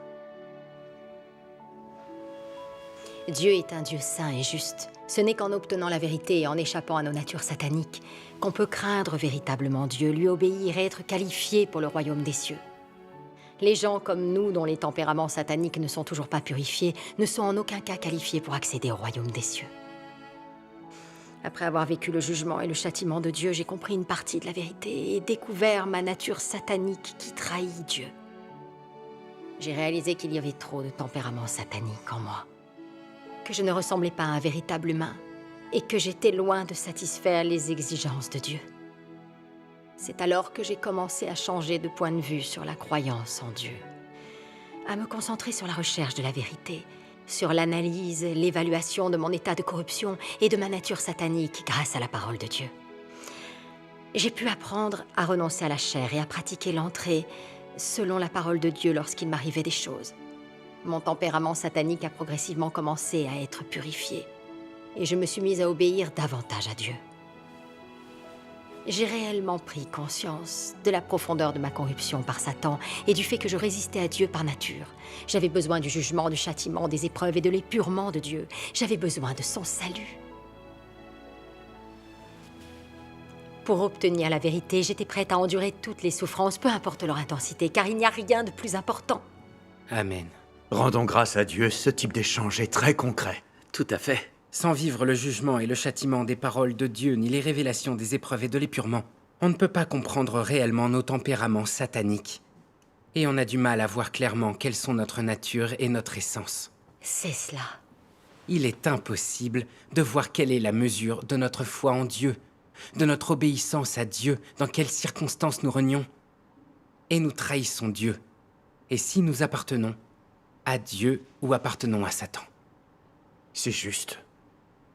Dieu est un Dieu saint et juste. Ce n'est qu'en obtenant la vérité et en échappant à nos natures sataniques qu'on peut craindre véritablement Dieu, lui obéir et être qualifié pour le royaume des cieux. Les gens comme nous, dont les tempéraments sataniques ne sont toujours pas purifiés, ne sont en aucun cas qualifiés pour accéder au royaume des cieux. Après avoir vécu le jugement et le châtiment de Dieu, j'ai compris une partie de la vérité et découvert ma nature satanique qui trahit Dieu. J'ai réalisé qu'il y avait trop de tempéraments sataniques en moi, que je ne ressemblais pas à un véritable humain et que j'étais loin de satisfaire les exigences de Dieu. C'est alors que j'ai commencé à changer de point de vue sur la croyance en Dieu, à me concentrer sur la recherche de la vérité, sur l'analyse, l'évaluation de mon état de corruption et de ma nature satanique grâce à la parole de Dieu. J'ai pu apprendre à renoncer à la chair et à pratiquer l'entrée selon la parole de Dieu lorsqu'il m'arrivait des choses. Mon tempérament satanique a progressivement commencé à être purifié et je me suis mise à obéir davantage à Dieu. J'ai réellement pris conscience de la profondeur de ma corruption par Satan et du fait que je résistais à Dieu par nature. J'avais besoin du jugement, du châtiment, des épreuves et de l'épurement de Dieu. J'avais besoin de son salut. Pour obtenir la vérité, j'étais prête à endurer toutes les souffrances, peu importe leur intensité, car il n'y a rien de plus important. Amen. Rendons grâce à Dieu, ce type d'échange est très concret. Tout à fait. Sans vivre le jugement et le châtiment des paroles de Dieu, ni les révélations des épreuves et de l'épurement, on ne peut pas comprendre réellement nos tempéraments sataniques. Et on a du mal à voir clairement quelles sont notre nature et notre essence. C'est cela. Il est impossible de voir quelle est la mesure de notre foi en Dieu, de notre obéissance à Dieu, dans quelles circonstances nous renions. Et nous trahissons Dieu. Et si nous appartenons à Dieu ou appartenons à Satan. C'est juste.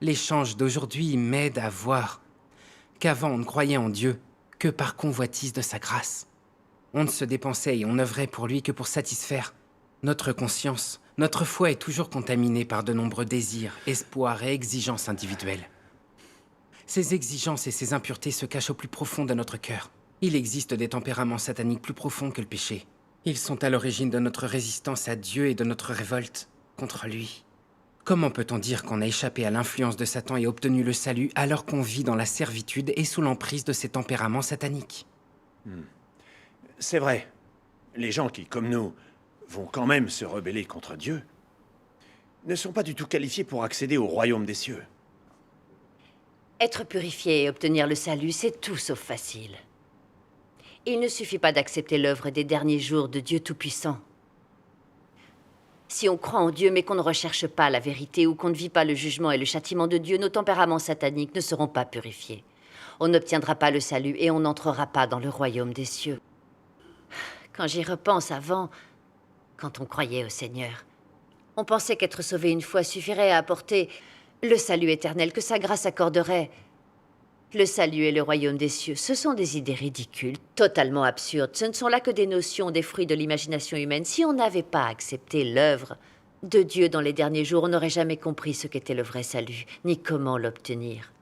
L'échange d'aujourd'hui m'aide à voir qu'avant on ne croyait en Dieu que par convoitise de sa grâce. On ne se dépensait et on œuvrait pour lui que pour satisfaire notre conscience. Notre foi est toujours contaminée par de nombreux désirs, espoirs et exigences individuelles. Ces exigences et ces impuretés se cachent au plus profond de notre cœur. Il existe des tempéraments sataniques plus profonds que le péché. Ils sont à l'origine de notre résistance à Dieu et de notre révolte contre lui. Comment peut-on dire qu'on a échappé à l'influence de Satan et obtenu le salut alors qu'on vit dans la servitude et sous l'emprise de ces tempéraments sataniques? C'est vrai. Les gens qui, comme nous, vont quand même se rebeller contre Dieu, ne sont pas du tout qualifiés pour accéder au royaume des cieux. Être purifié et obtenir le salut, c'est tout sauf facile. Il ne suffit pas d'accepter l'œuvre des derniers jours de Dieu Tout-Puissant. Si on croit en Dieu mais qu'on ne recherche pas la vérité ou qu'on ne vit pas le jugement et le châtiment de Dieu, nos tempéraments sataniques ne seront pas purifiés. On n'obtiendra pas le salut et on n'entrera pas dans le royaume des cieux. Quand j'y repense avant, quand on croyait au Seigneur, on pensait qu'être sauvé une fois suffirait à apporter le salut éternel que sa grâce accorderait. Le salut et le royaume des cieux, ce sont des idées ridicules, totalement absurdes. Ce ne sont là que des notions, des fruits de l'imagination humaine. Si on n'avait pas accepté l'œuvre de Dieu dans les derniers jours, on n'aurait jamais compris ce qu'était le vrai salut, ni comment l'obtenir.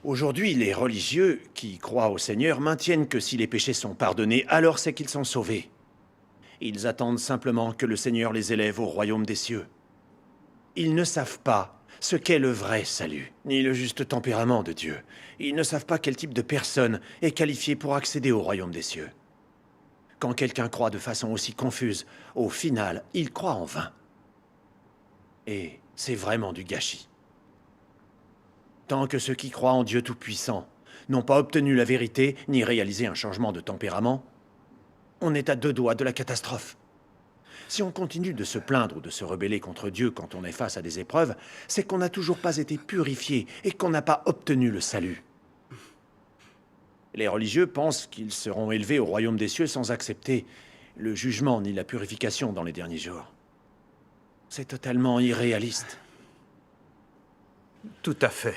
Aujourd'hui, les religieux qui croient au Seigneur maintiennent que si les péchés sont pardonnés, alors c'est qu'ils sont sauvés. Ils attendent simplement que le Seigneur les élève au royaume des cieux. Ils ne savent pas ce qu'est le vrai salut, ni le juste tempérament de Dieu. Ils ne savent pas quel type de personne est qualifiée pour accéder au royaume des cieux. Quand quelqu'un croit de façon aussi confuse, au final, il croit en vain. Et c'est vraiment du gâchis. Tant que ceux qui croient en Dieu Tout-Puissant n'ont pas obtenu la vérité, ni réalisé un changement de tempérament, on est à deux doigts de la catastrophe. Si on continue de se plaindre ou de se rebeller contre Dieu quand on est face à des épreuves, c'est qu'on n'a toujours pas été purifié et qu'on n'a pas obtenu le salut. Les religieux pensent qu'ils seront élevés au royaume des cieux sans accepter le jugement ni la purification dans les derniers jours. C'est totalement irréaliste. Tout à fait.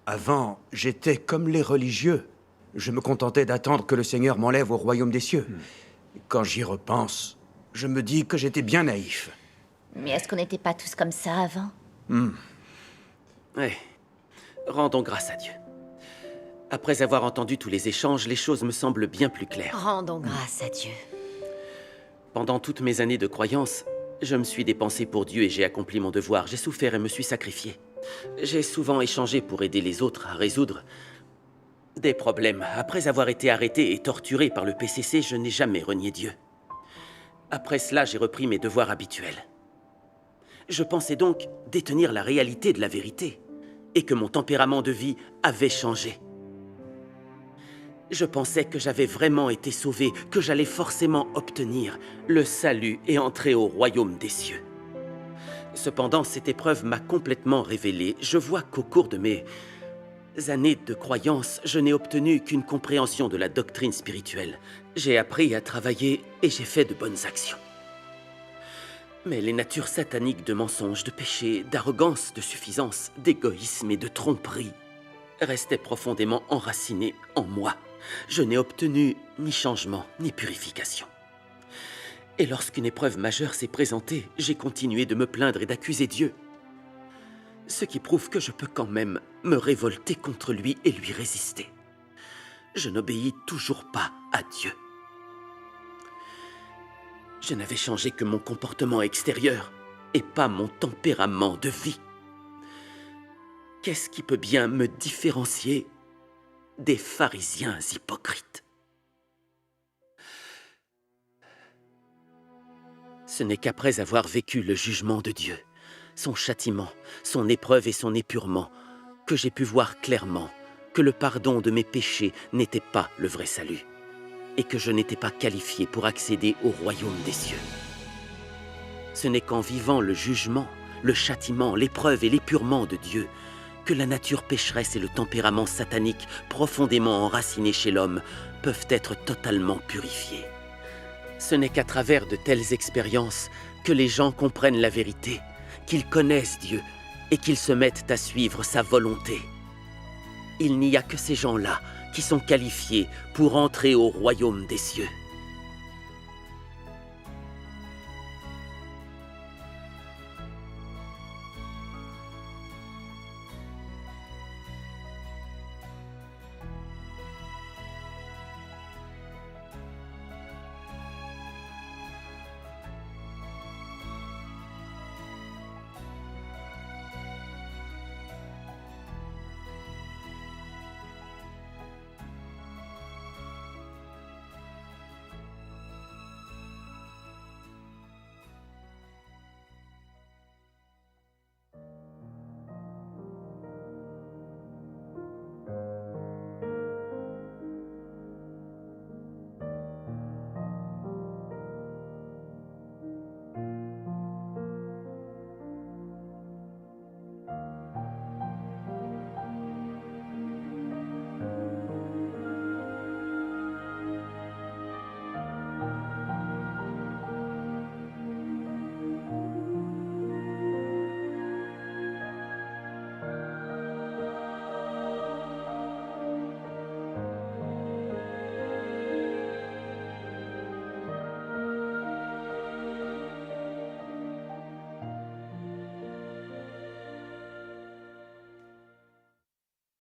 Avant, j'étais comme les religieux. Je me contentais d'attendre que le Seigneur m'enlève au royaume des cieux. Quand j'y repense, je me dis que j'étais bien naïf. Mais est-ce qu'on n'était pas tous comme ça avant? Ouais. Rendons grâce à Dieu. Après avoir entendu tous les échanges, les choses me semblent bien plus claires. Rendons grâce à Dieu. Pendant toutes mes années de croyance, je me suis dépensé pour Dieu et j'ai accompli mon devoir. J'ai souffert et me suis sacrifié. J'ai souvent échangé pour aider les autres à résoudre des problèmes. Après avoir été arrêté et torturé par le PCC, je n'ai jamais renié Dieu. Après cela, j'ai repris mes devoirs habituels. Je pensais donc détenir la réalité de la vérité et que mon tempérament de vie avait changé. Je pensais que j'avais vraiment été sauvé, que j'allais forcément obtenir le salut et entrer au royaume des cieux. Cependant, cette épreuve m'a complètement révélé. Je vois qu'au cours de mes années de croyance, je n'ai obtenu qu'une compréhension de la doctrine spirituelle. J'ai appris à travailler et j'ai fait de bonnes actions. Mais les natures sataniques de mensonges, de péché, d'arrogance, de suffisance, d'égoïsme et de tromperie restaient profondément enracinées en moi. Je n'ai obtenu ni changement, ni purification. Et lorsqu'une épreuve majeure s'est présentée, j'ai continué de me plaindre et d'accuser Dieu. Ce qui prouve que je peux quand même me révolter contre lui et lui résister. Je n'obéis toujours pas à Dieu. Je n'avais changé que mon comportement extérieur et pas mon tempérament de vie. Qu'est-ce qui peut bien me différencier des pharisiens hypocrites? Ce n'est qu'après avoir vécu le jugement de Dieu, son châtiment, son épreuve et son épurement, que j'ai pu voir clairement que le pardon de mes péchés n'était pas le vrai salut et que je n'étais pas qualifié pour accéder au royaume des cieux. Ce n'est qu'en vivant le jugement, le châtiment, l'épreuve et l'épurement de Dieu que la nature pécheresse et le tempérament satanique profondément enracinés chez l'homme peuvent être totalement purifiés. Ce n'est qu'à travers de telles expériences que les gens comprennent la vérité, qu'ils connaissent Dieu et qu'ils se mettent à suivre sa volonté. Il n'y a que ces gens-là qui sont qualifiés pour entrer au royaume des cieux.